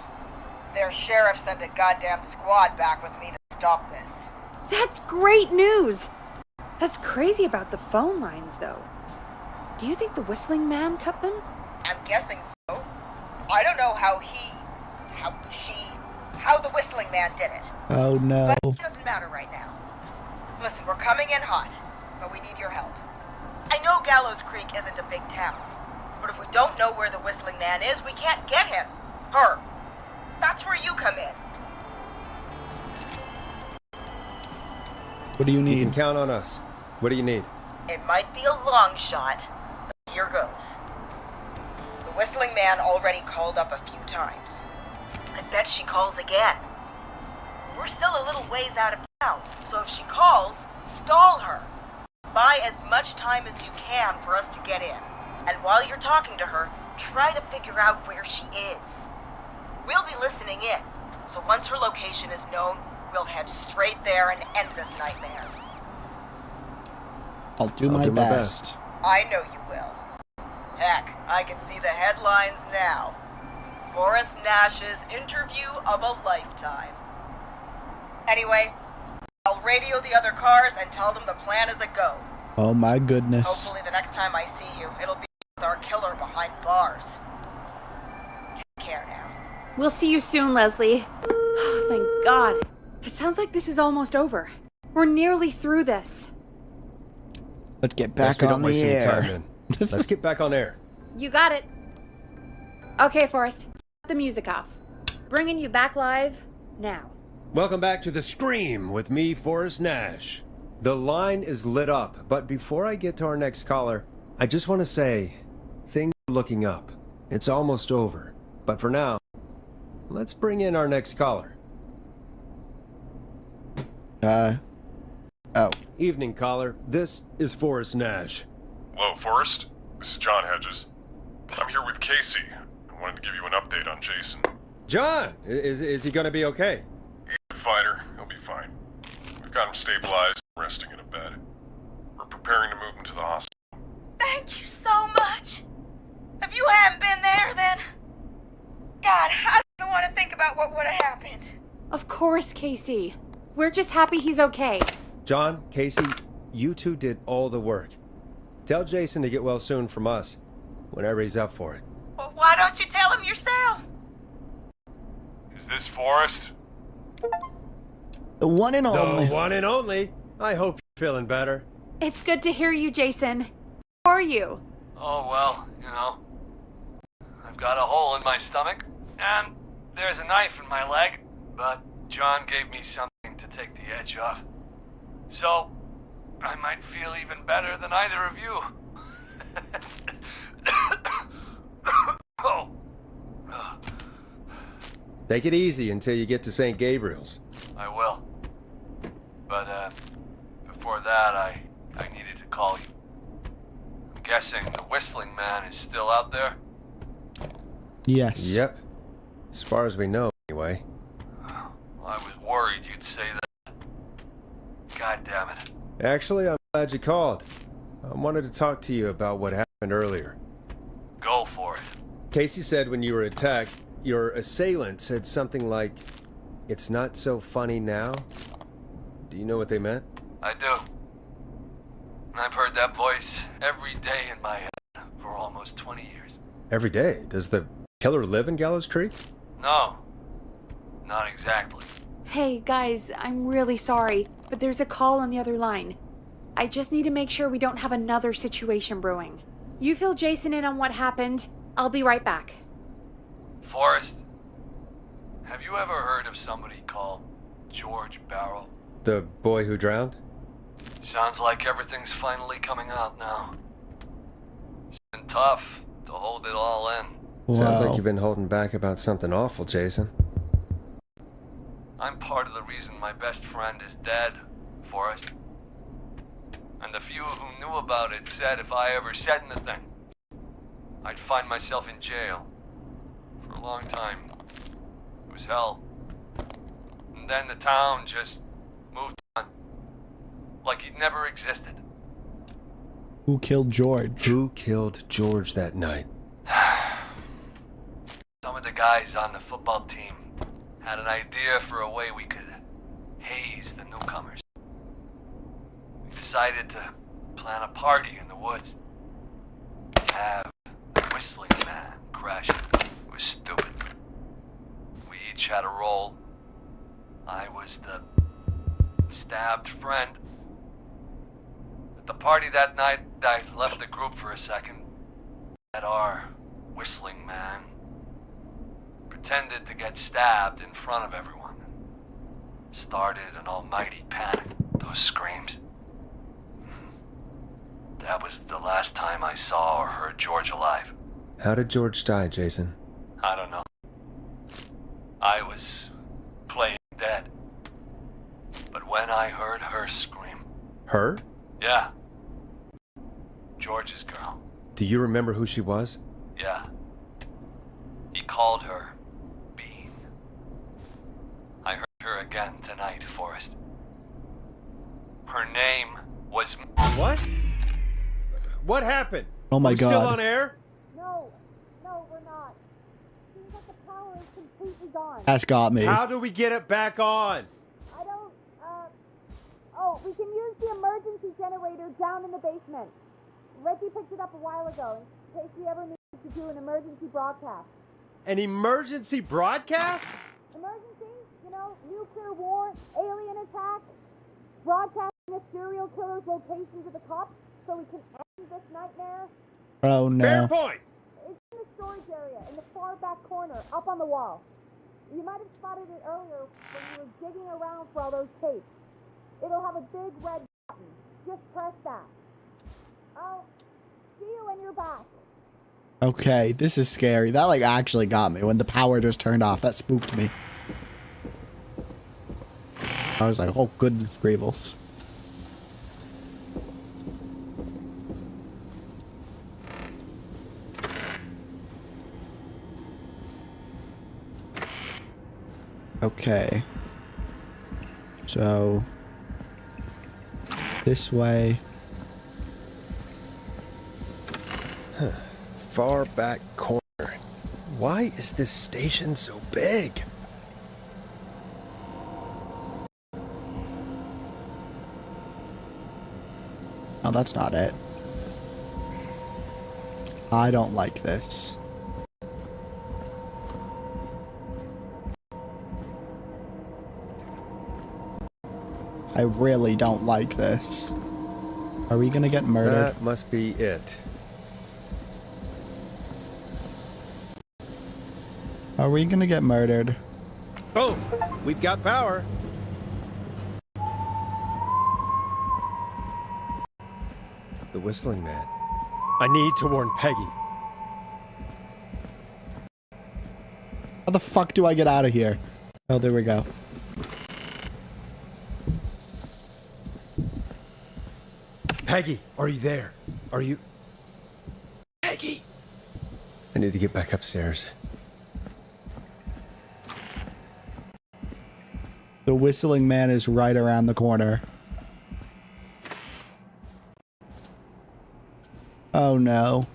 their sheriff sent a goddamn squad back with me to stop this. That's great news! That's crazy about the phone lines, though. Do you think the Whistling Man cut them? I'm guessing so. I don't know how the Whistling Man did it. Oh no. But it doesn't matter right now. Listen, we're coming in hot, but we need your help. I know Gallows Creek isn't a big town, but if we don't know where the Whistling Man is, we can't get him. Her. That's where you come in. What do you You need? can count on us. What do you need? It might be a long shot, but here goes. The Whistling Man already called up a few times. I bet she calls again. We're still a little ways out of town, so if she calls, stall her. Buy as much time as you can for us to get in. And while you're talking to her, try to figure out where she is. We'll be listening in, so once her location is known, we'll head straight there and end this nightmare. I'll do my best. I know you will. Heck, I can see the headlines now. Forrest Nash's interview of a lifetime. Anyway, I'll radio the other cars and tell them the plan is a go. Oh my goodness. Hopefully the next time I see you, it'll be with our killer behind bars. Take care now. We'll see you soon, Leslie. Oh, thank God. It sounds like this is almost over. We're nearly through this. Let's get Guess back we on don't the waste any air. time, then. Let's get back on air. You got it. Okay, Forrest. Cut the music off. Bringing you back live now. Welcome back to The Scream with me, Forrest Nash. The line is lit up, but before I get to our next caller, I just want to say, things are looking up. It's almost over. But for now, let's bring in our next caller. Oh. Evening, caller. This is Forrest Nash. Hello, Forrest. This is John Hedges. I'm here with Casey. I wanted to give you an update on Jason. John! Is he gonna be okay? He's a fighter. He'll be fine. We've got him stabilized, resting in a bed. We're preparing to move him to the hospital. Thank you so much. If you hadn't been there, then... God, I don't want to think about what would have happened. Of course, Casey. We're just happy he's okay. John, Casey, you two did all the work. Tell Jason to get well soon from us, whenever he's up for it. Well, why don't you tell him yourself? Is this Forrest? The one and only. The one and only. I hope you're feeling better. It's good to hear you, Jason. How are you? Oh, well, you know. I've got a hole in my stomach, and there's a knife in my leg, but John gave me something to take the edge off. So, I might feel even better than either of you. Oh. Take it easy until you get to St. Gabriel's. I will. But, before that, I needed to call you. I'm guessing the Whistling Man is still out there? Yes. Yep. As far as we know, anyway. Well, I was worried you'd say that. God damn it. Actually, I'm glad you called. I wanted to talk to you about what happened earlier. Go for it. Casey said when you were attacked, your assailant said something like, "It's not so funny now." Do you know what they meant? I do. And I've heard that voice every day in my head for almost 20 years. Every day. Does the killer live in Gallows Creek? No. Not exactly. Hey, guys, I'm really sorry, but there's a call on the other line. I just need to make sure we don't have another situation brewing. You fill Jason in on what happened. I'll be right back. Forrest, have you ever heard of somebody called George Barrow? The boy who drowned? Sounds like everything's finally coming out now. It's been tough to hold it all in. Sounds Wow. like you've been holding back about something awful, Jason. I'm part of the reason my best friend is dead, Forrest. And the few who knew about it said if I ever said anything, I'd find myself in jail. For a long time. It was hell. And then the town just moved on. Like he'd never existed. Who killed George? Who killed George that night? Some of the guys on the football team had an idea for a way we could haze the newcomers. We decided to plan a party in the woods. Have the Whistling Man crash it. It was stupid. We each had a role. I was the stabbed friend. At the party that night, I left the group for a second. At our Whistling Man pretended to get stabbed in front of everyone. Started an almighty panic. Those screams. That was the last time I saw or heard George alive. How did George die, Jason? I don't know. I was playing dead. But when I heard her scream... Her? Yeah. George's girl. Do you remember who she was? Yeah. He called her Bean. I heard her again tonight, Forrest. Her name was... What? What happened? Oh my We're God. Still on air? No, we're not. Seems like the power is completely gone. That's got me. How do we get it back on? I don't, oh, we can use the emergency generator down in the basement. Ricky picked it up a while ago in case we ever need to do an emergency broadcast. An emergency broadcast? Emergency? You know, nuclear war, alien attack, broadcasting a serial killer's location to the cops so we can end this nightmare. Oh Fair no. point. It's in the storage area, in the far back corner, up on the wall. You might have spotted it earlier when you were digging around for all those tapes. It'll have a big red button. Just press that. I'll see you when you're back. Okay, this is scary. That like actually got me when the power just turned off. That spooked me. I was like, oh goodness gracious. Okay. So this way. Far back corner. Why is this station so big? Oh, that's not it. I don't like this. I really don't like this. Are we gonna get murdered? That must be it. Are we gonna get murdered? Boom! We've got power. The whistling man. I need to warn Peggy. How the fuck do I get out of here? Oh, there we go. Peggy, are you there? Are you... Peggy! I need to get back upstairs. The whistling man is right around the corner. Oh no.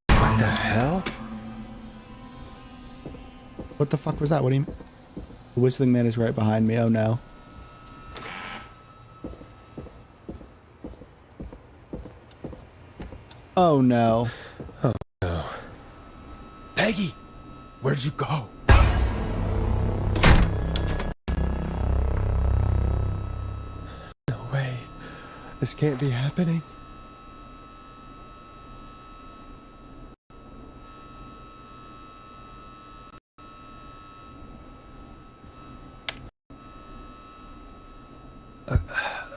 What the hell? What the fuck was that? What do you mean? The whistling man is right behind me. Oh no. Oh no. Oh no. Peggy! Where'd you go? No way. This can't be happening.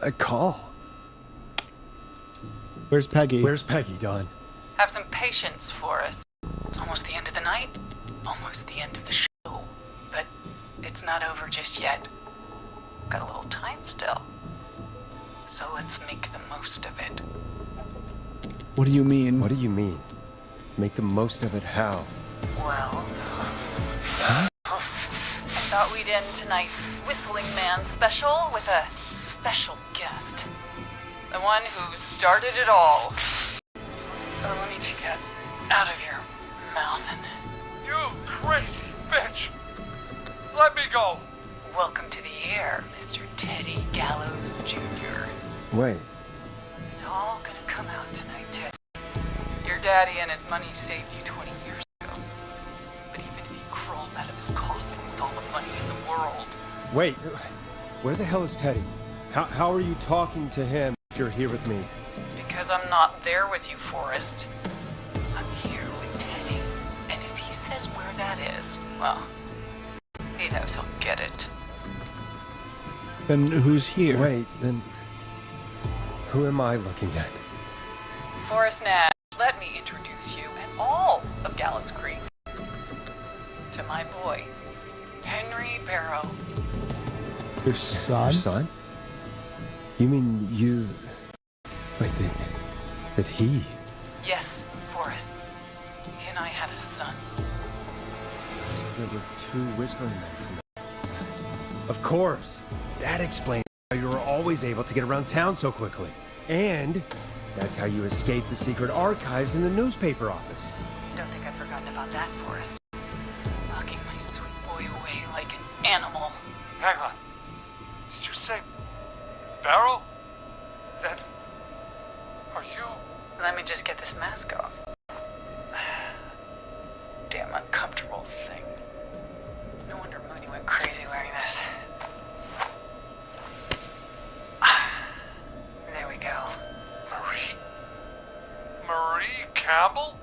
A call. Where's Peggy? Where's Peggy, Don? Have some patience for us. It's almost the end of the night, almost the end of the show. But it's not over just yet. Got a little time still. So let's make the most of it. What do you mean? What do you mean? Make the most of it how? Well... I thought we'd end tonight's Whistling Man special with a special guest. The one who started it all. Oh, let me take that out of your mouth and... You crazy bitch! Let me go! Welcome to the air, Mr. Teddy Gallows Jr. Wait. It's all gonna come out tonight, Ted. Your daddy and his money saved you 20 years ago. But even if he crawled out of his coffin with all the money in the world... Wait. Where the hell is Teddy? How are you talking to him if you're here with me? Because I'm not there with you, Forrest. I'm here with Teddy. And if he says where that is, well, he knows he'll get it. Then who's here? Wait, then... Who am I looking at? Forrest Nash, let me introduce you and all of Gallows Creek to my boy, Henry Barrow. Your son? Your son? You mean you... Wait, that he... Yes, Forrest. He and I had a son. So there were two whistling men tonight. Of course! That explains how you were always able to get around town so quickly. And that's how you escaped the secret archives in the newspaper office. Don't think I've forgotten about that, Forrest. Locking my sweet boy away like an animal. Hang on. Did you say Barrow? Then are you? Let me just get this mask off. Damn uncomfortable thing. No wonder Mooney went crazy wearing this. There we go. Marie Campbell?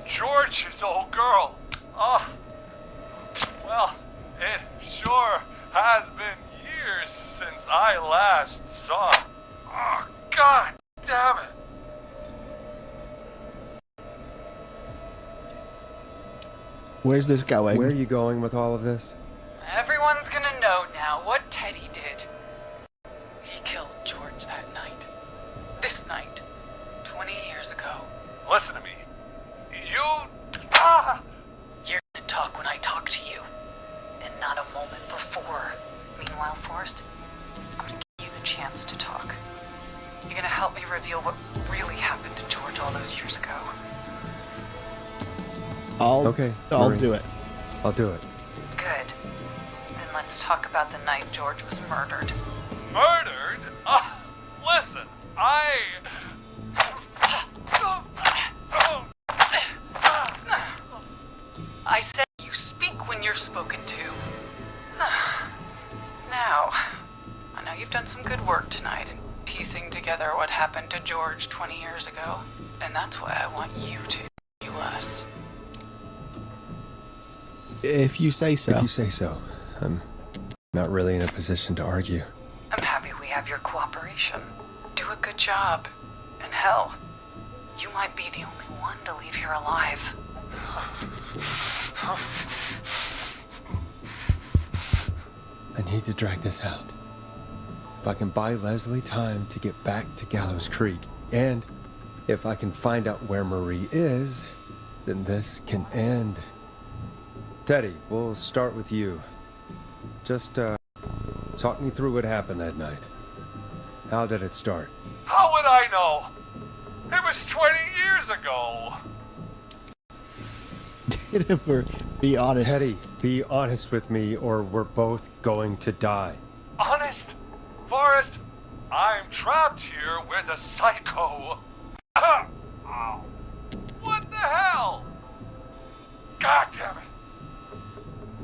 George's old girl. Oh, well, it sure has been years since I last saw him. Oh, God damn it. Where's this going? Where are you going with all of this? Everyone's gonna know now what Teddy did. He killed George that night. This night. 20 years ago. Listen to me. You... You're gonna talk when I talk to you. And not a moment before. Meanwhile, Forrest, I'm gonna give you the chance to talk. You're gonna help me reveal what really happened to George all those years ago. I'll Marie. do it. I'll do it. Good. Then let's talk about the night George was murdered. Murdered? Listen, I said you speak when you're spoken to. Now, I know you've done some good work tonight in piecing together what happened to George 20 years ago. And that's why I want you to you us. If you say so. If you say so. I'm not really in a position to argue. I'm happy we have your cooperation. Do a good job. And hell, you might be the only one to leave here alive. I need to drag this out. If I can buy Leslie time to get back to Gallows Creek, and if I can find out where Marie is, then this can end. Teddy, we'll start with you. Just, talk me through what happened that night. How did it start? How would I know? It was 20 years ago. Be honest. Teddy, be honest with me or we're both going to die. Honest? Forrest, I'm trapped here with a psycho. Ow. What the hell? God damn it.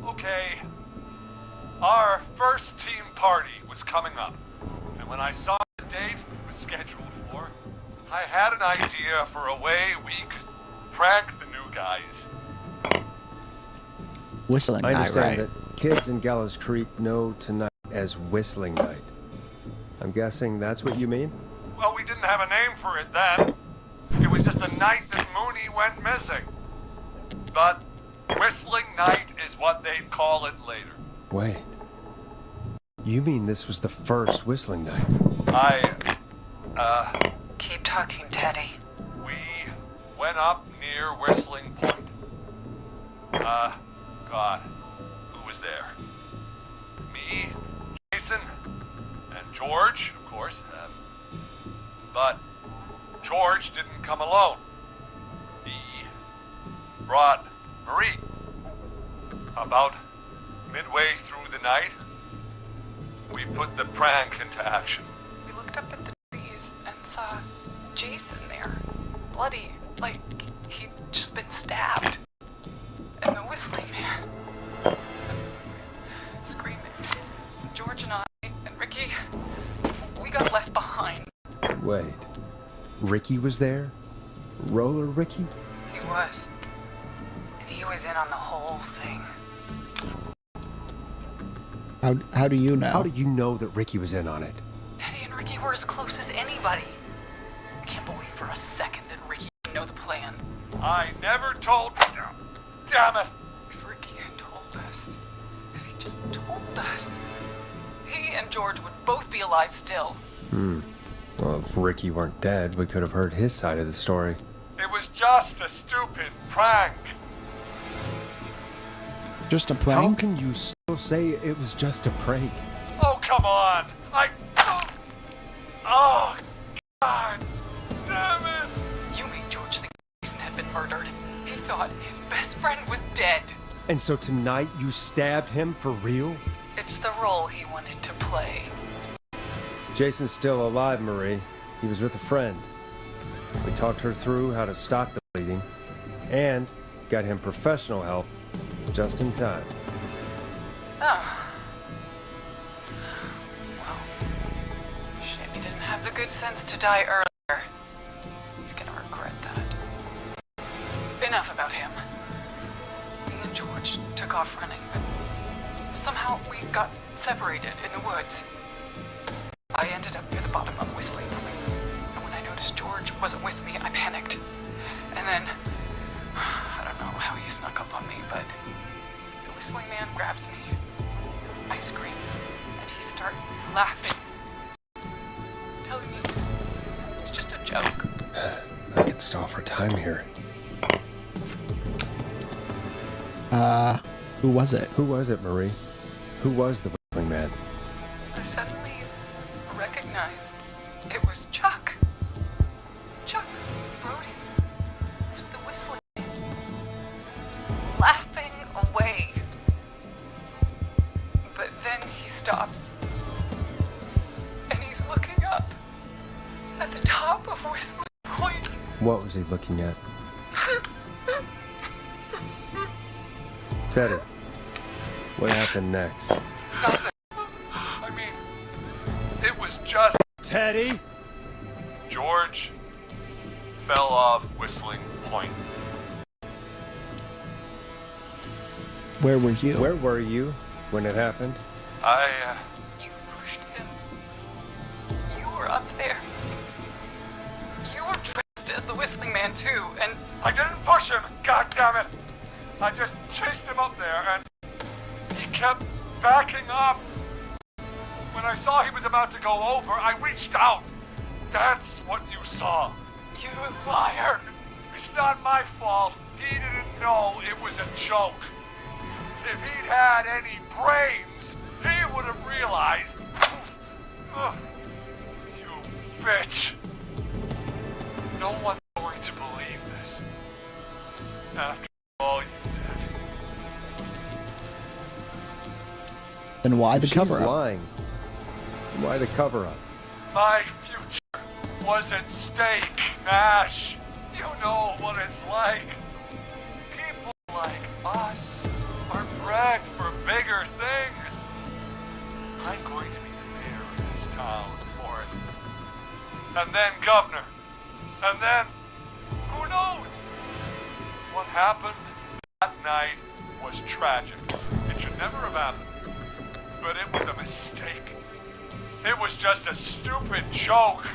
Okay. Our first team party was coming up. And when I saw the date it was scheduled for, I had an idea for a way we could prank the new guys. Whistling I night, understand right? that kids in Gallows Creek know tonight as Whistling Night. I'm guessing that's what you mean? Well, we didn't have a name for it then. It was just the night that Mooney went missing. But Whistling Night is what they'd call it later. Wait. You mean this was the first Whistling Night? Keep talking, Teddy. We went up near Whistling Point. God, who was there? Me, Jason, and George, of course. But George didn't come alone. He brought Marie. About midway through the night, we put the prank into action. We looked up at the trees and saw Jason there. Bloody, like he'd just been stabbed. And the Whistling Man. Screaming. George and I and Ricky, we got left behind. Wait. Ricky was there? Roller Ricky? He was. And he was in on the whole thing. How do you know? How do you know that Ricky was in on it? Teddy and Ricky were as close as anybody. I can't believe for a second that Ricky didn't know the plan. I never told... Damn it! If Ricky had told us, if he just told us, he and George would both be alive still. Well, if Ricky weren't dead, we could have heard his side of the story. It was just a stupid prank. Just a How prank? can you still say it was just a prank? Oh, come on! Oh, God! Damn it! You made George think Jason had been murdered. He thought his best friend was dead. And so tonight you stabbed him for real? It's the role he wanted to play. Jason's still alive, Marie. He was with a friend. We talked her through how to stop the bleeding and got him professional help just in time. Oh. Well, shame he didn't have the good sense to die earlier. He's gonna regret that. Enough about him. Me and George took off running, but somehow we got separated in the woods. I ended up near the bottom of Whistling Point, and when I noticed George wasn't with me, I panicked. And then, I don't know how he snuck up on me, but the Whistling Man grabs me. I scream, and he starts laughing, telling me it's just a joke. I could stall for time here. Who was it? Who was it, Marie? Who was the Whistling Man? I suddenly recognized it was Chuck. Chuck Brody was the Whistling Man, laughing away. But then he stops, and he's looking up at the top of Whistling Point. What was he looking at? Teddy, what happened next? Nothing. I mean, fell off Whistling Point. Where were you? Where were you when it happened? You pushed him. You were up there. You were dressed as the Whistling Man too, and I didn't push him, god damn it! I just chased him up there and he kept backing up. When I saw he was about to go over, I reached out. That's what you saw. you liar. It's not my fault. He didn't know it was a joke. If he'd had any brains, he would have realized. Ugh, you bitch. No one's going to believe this. After all you did. Then why the She's cover-up? lying. Why the cover-up? My future was at stake, Ash. You know what it's like. People like us are bred for bigger things. I'm going to be the mayor of this town, Forrest. And then governor. And then, who knows? What happened that night was tragic. It should never have happened. But it was a mistake. It was just a stupid joke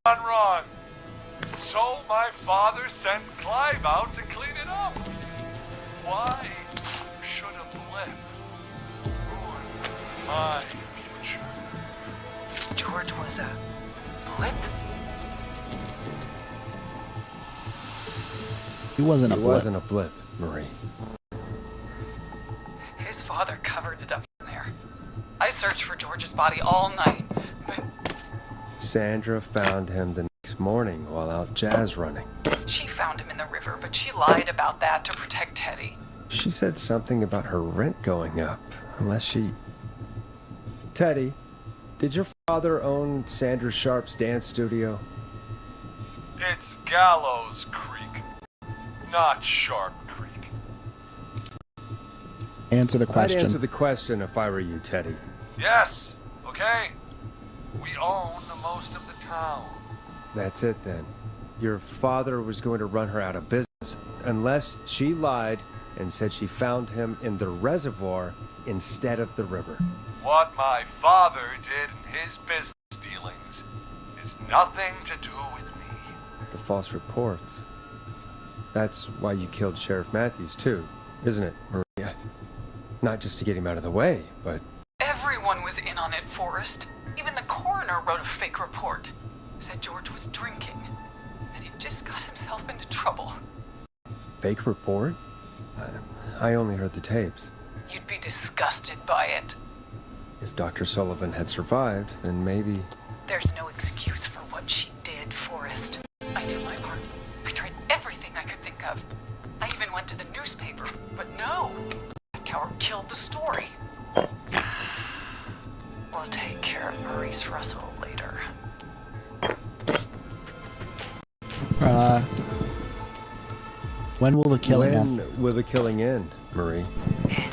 gone wrong. So my father sent Clive out to clean it up. Why should a blip ruin my future? George was a blip? He wasn't a It blip. wasn't a blip, Marie. His father covered it up in there. I searched for George's body all night, but Sandra found him the next morning while out jazz running. she found him in the river, but she lied about that to protect Teddy. She said something about her rent going up, unless she... Teddy, did your father own Sandra Sharp's dance studio? It's Gallows Creek, not Sharp Creek. Answer the I'd question. answer the question if I were you, Teddy. Yes, okay. We own most of the town. That's it then. Your father was going to run her out of business, unless she lied and said she found him in the reservoir instead of the river. What my father did in his business dealings is nothing to do with me. The false reports. That's why you killed Sheriff Matthews too, isn't it, Maria? Not just to get him out of the way, but... Everyone was in on it, Forrest. Even the coroner wrote a fake report. Said George was drinking. That he just got himself into trouble. Fake report? I only heard the tapes. You'd be disgusted by it. If Dr. Sullivan had survived, then maybe... There's no excuse for what she did, Forrest. I did my part. I tried everything I could think of. I even went to the newspaper, but no. That coward killed the story. We'll take care of Maurice Russell later. When will the killing end? When will the killing end, Marie? End?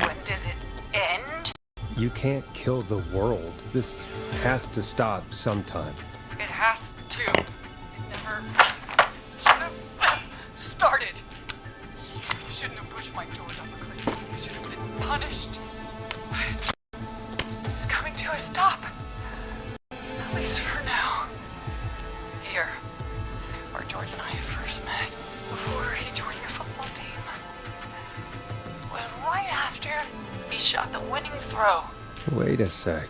When does it end? You can't kill the world. This has to stop sometime. It has to. It never should have started. I shouldn't have pushed my George off a cliff. I should have been punished. But it's coming to a stop. At least for now. Here, where George and I first met, before he joined your football team, was right after he shot the winning throw. Wait a sec.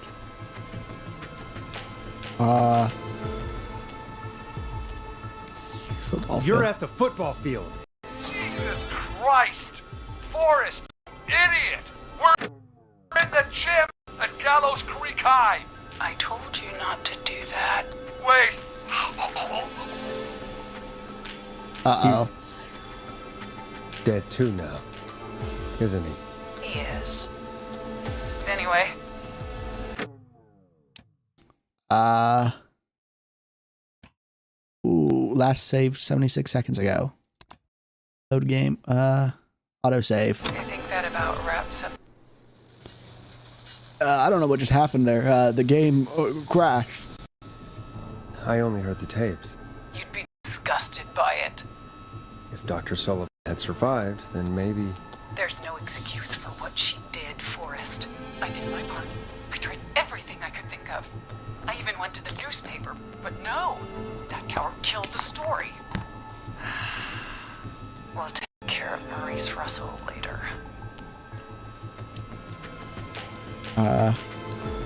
Football You're field. at the football field. Jesus Christ! Forrest, idiot! We're in the gym at Gallows Creek High. I told you not to do that. Wait. Uh-oh. Dead too now, isn't he? He is. Anyway, Ooh, last saved 76 seconds ago. Load game. Autosave. I think that about wraps up. I don't know what just happened there. The game crashed. I only heard the tapes. You'd be disgusted by it. If Dr. Sullivan had survived, then maybe... There's no excuse for what she did, Forrest. I did my part. I tried everything I could think of. I even went to the newspaper, but no! That coward killed the story. We'll take care of Maurice Russell later.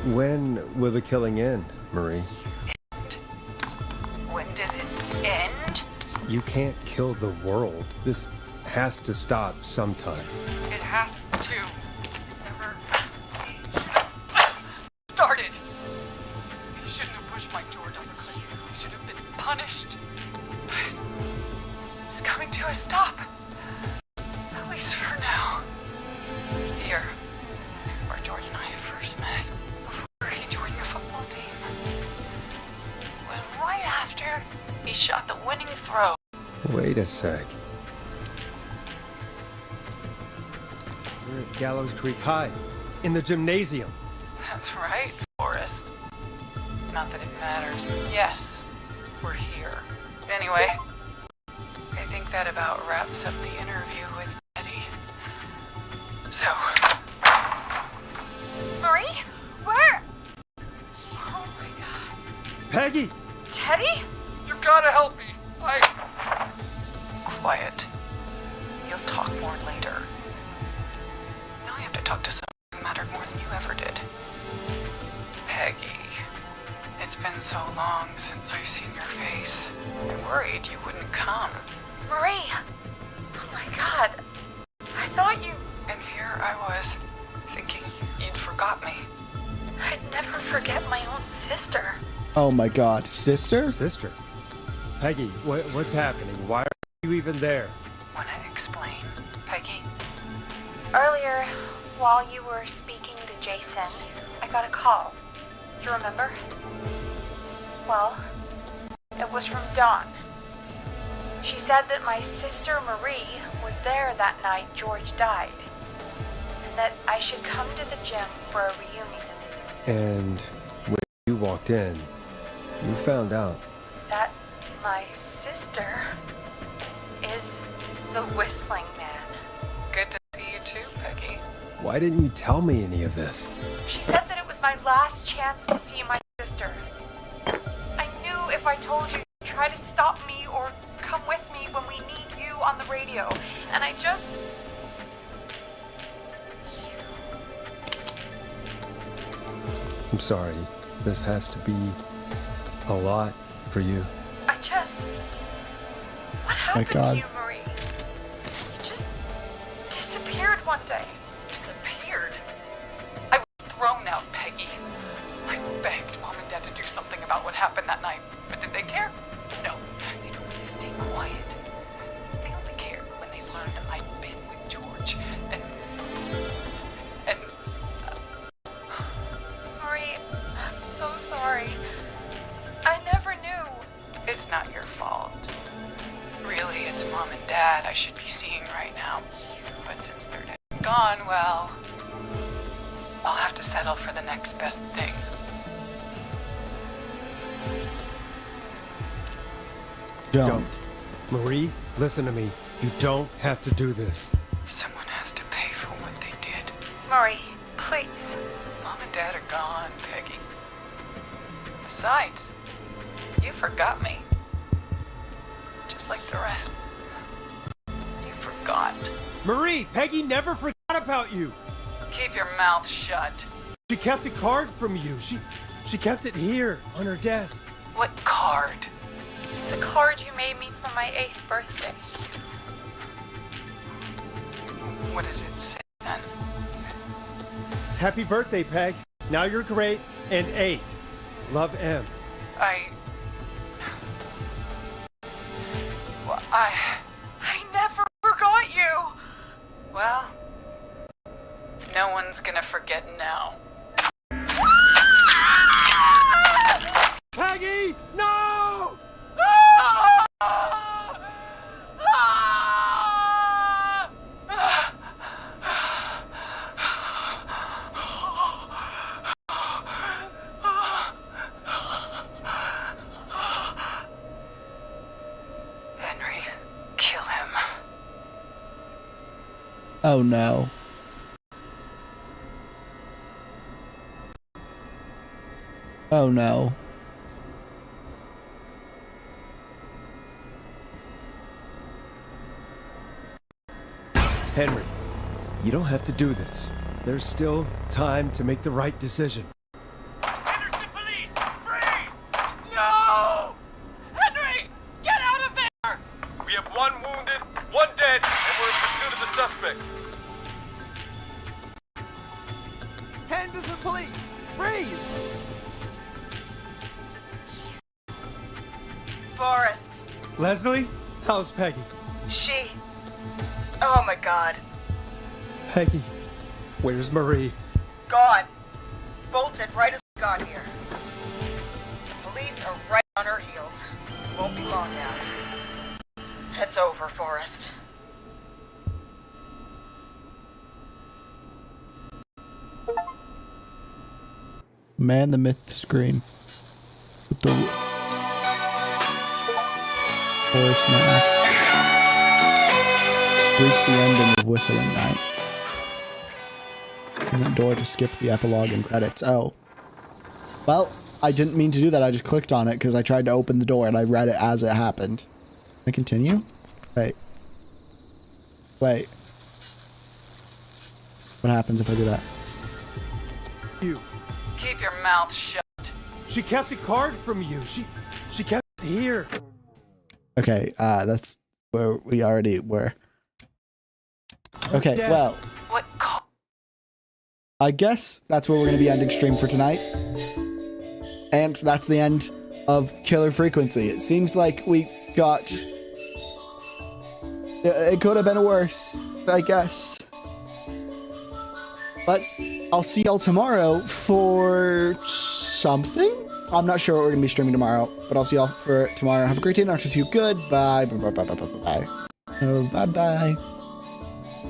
When will the killing end, Marie? When does it end? You can't kill the world. This has to stop sometime. It has to. Never started. He shouldn't have pushed my door down the cliff. He should have been punished. But it's coming to a stop. At least for now. Here, where George and I first met, before he joined the football team, was right after he shot the winning throw. Wait a sec. We're at Gallows Creek High, in the gymnasium. That's right, Forrest. Not that it matters. Yes, we're here. Anyway, I think that about wraps up the interview with Teddy. So... Marie? Where? Oh my god. Peggy! Teddy? You gotta help me. Quiet. You'll talk more later. Now I have to talk to someone who mattered more than you ever did. Peggy. It's been so long since I've seen your face. I worried you wouldn't come. Marie! Oh my god. I thought you... And here I was, thinking you'd forgot me. I'd never forget my own sister. Oh my god. Sister? Sister? Peggy, what's happening? Why are you even there? Wanna explain, Peggy? Earlier, while you were speaking to Jason, I got a call. Do you remember? Well, it was from Dawn. She said that my sister Marie was there that night George died, and that I should come to the gym for a reunion. And when you walked in, you found out. That my sister is the Whistling Man. Good to see you too, Peggy. Why didn't you tell me any of this? She said that it was my last chance to see my sister. I knew if I told you, you'd try to stop me or come with me when we need you on the radio. And I just... I'm sorry. This has to be a lot for you. What happened God. to you, Marie? You just disappeared one day. Disappeared. I was thrown out, Peggy. I begged Mom and Dad to do something about what happened that night, but did they care? No. They told me to stay quiet. They only cared when they learned I'd been with George. And Marie, I'm so sorry. I never knew. it's not your fault. Really, it's Mom and Dad I should be seeing right now. But since they're dead gone, well, I'll have to settle for the next best thing. Don't. Marie, listen to me. You don't have to do this. Someone has to pay for what they did. Marie, please. Mom and Dad are gone, Peggy. Besides, you forgot me. Just like the rest. You forgot. Marie, Peggy never forgot about you. Keep your mouth shut. She kept a card from you. She kept it here on her desk. What card? The card you made me for my 8th birthday. What does it say then? Happy birthday, Peg. Now you're great and 8. Love, M. I never forgot you. Well, no one's gonna forget now. Peggy, no! Oh no. Oh no. Henry, you don't have to do this. There's still time to make the right decision. Henderson police! Freeze! No! Henry! Get out of there! We have one wounded, one dead, and we're in pursuit of the suspect. Henderson police! Freeze! Forrest. Leslie, how's Peggy? She. Oh my god. Peggy, where's Marie? Gone. Bolted right as we got here. Police are right on her heels. Won't be long now. It's over, Forrest. Man, the myth, the scream. With the Forrest Nash. Reach the ending of Whistling Night. And that door to skip the epilogue and credits. Oh. Well, I didn't mean to do that. I just clicked on it because I tried to open the door and I read it as it happened. Can I continue? Wait. Wait. What happens if I do that? You. Keep your mouth shut. She kept the card from you. She kept it here. Okay, that's where we already were. Okay, Yes. well, What call? I guess that's where we're going to be ending stream for tonight. And that's the end of Killer Frequency. It seems like we got... It could have been worse, I guess. But I'll see y'all tomorrow for something? I'm not sure what we're going to be streaming tomorrow, but I'll see y'all for tomorrow. Have a great day and I'll see you. Goodbye. Bye. Bye. Bye. Bye. Bye. Bye. Bye.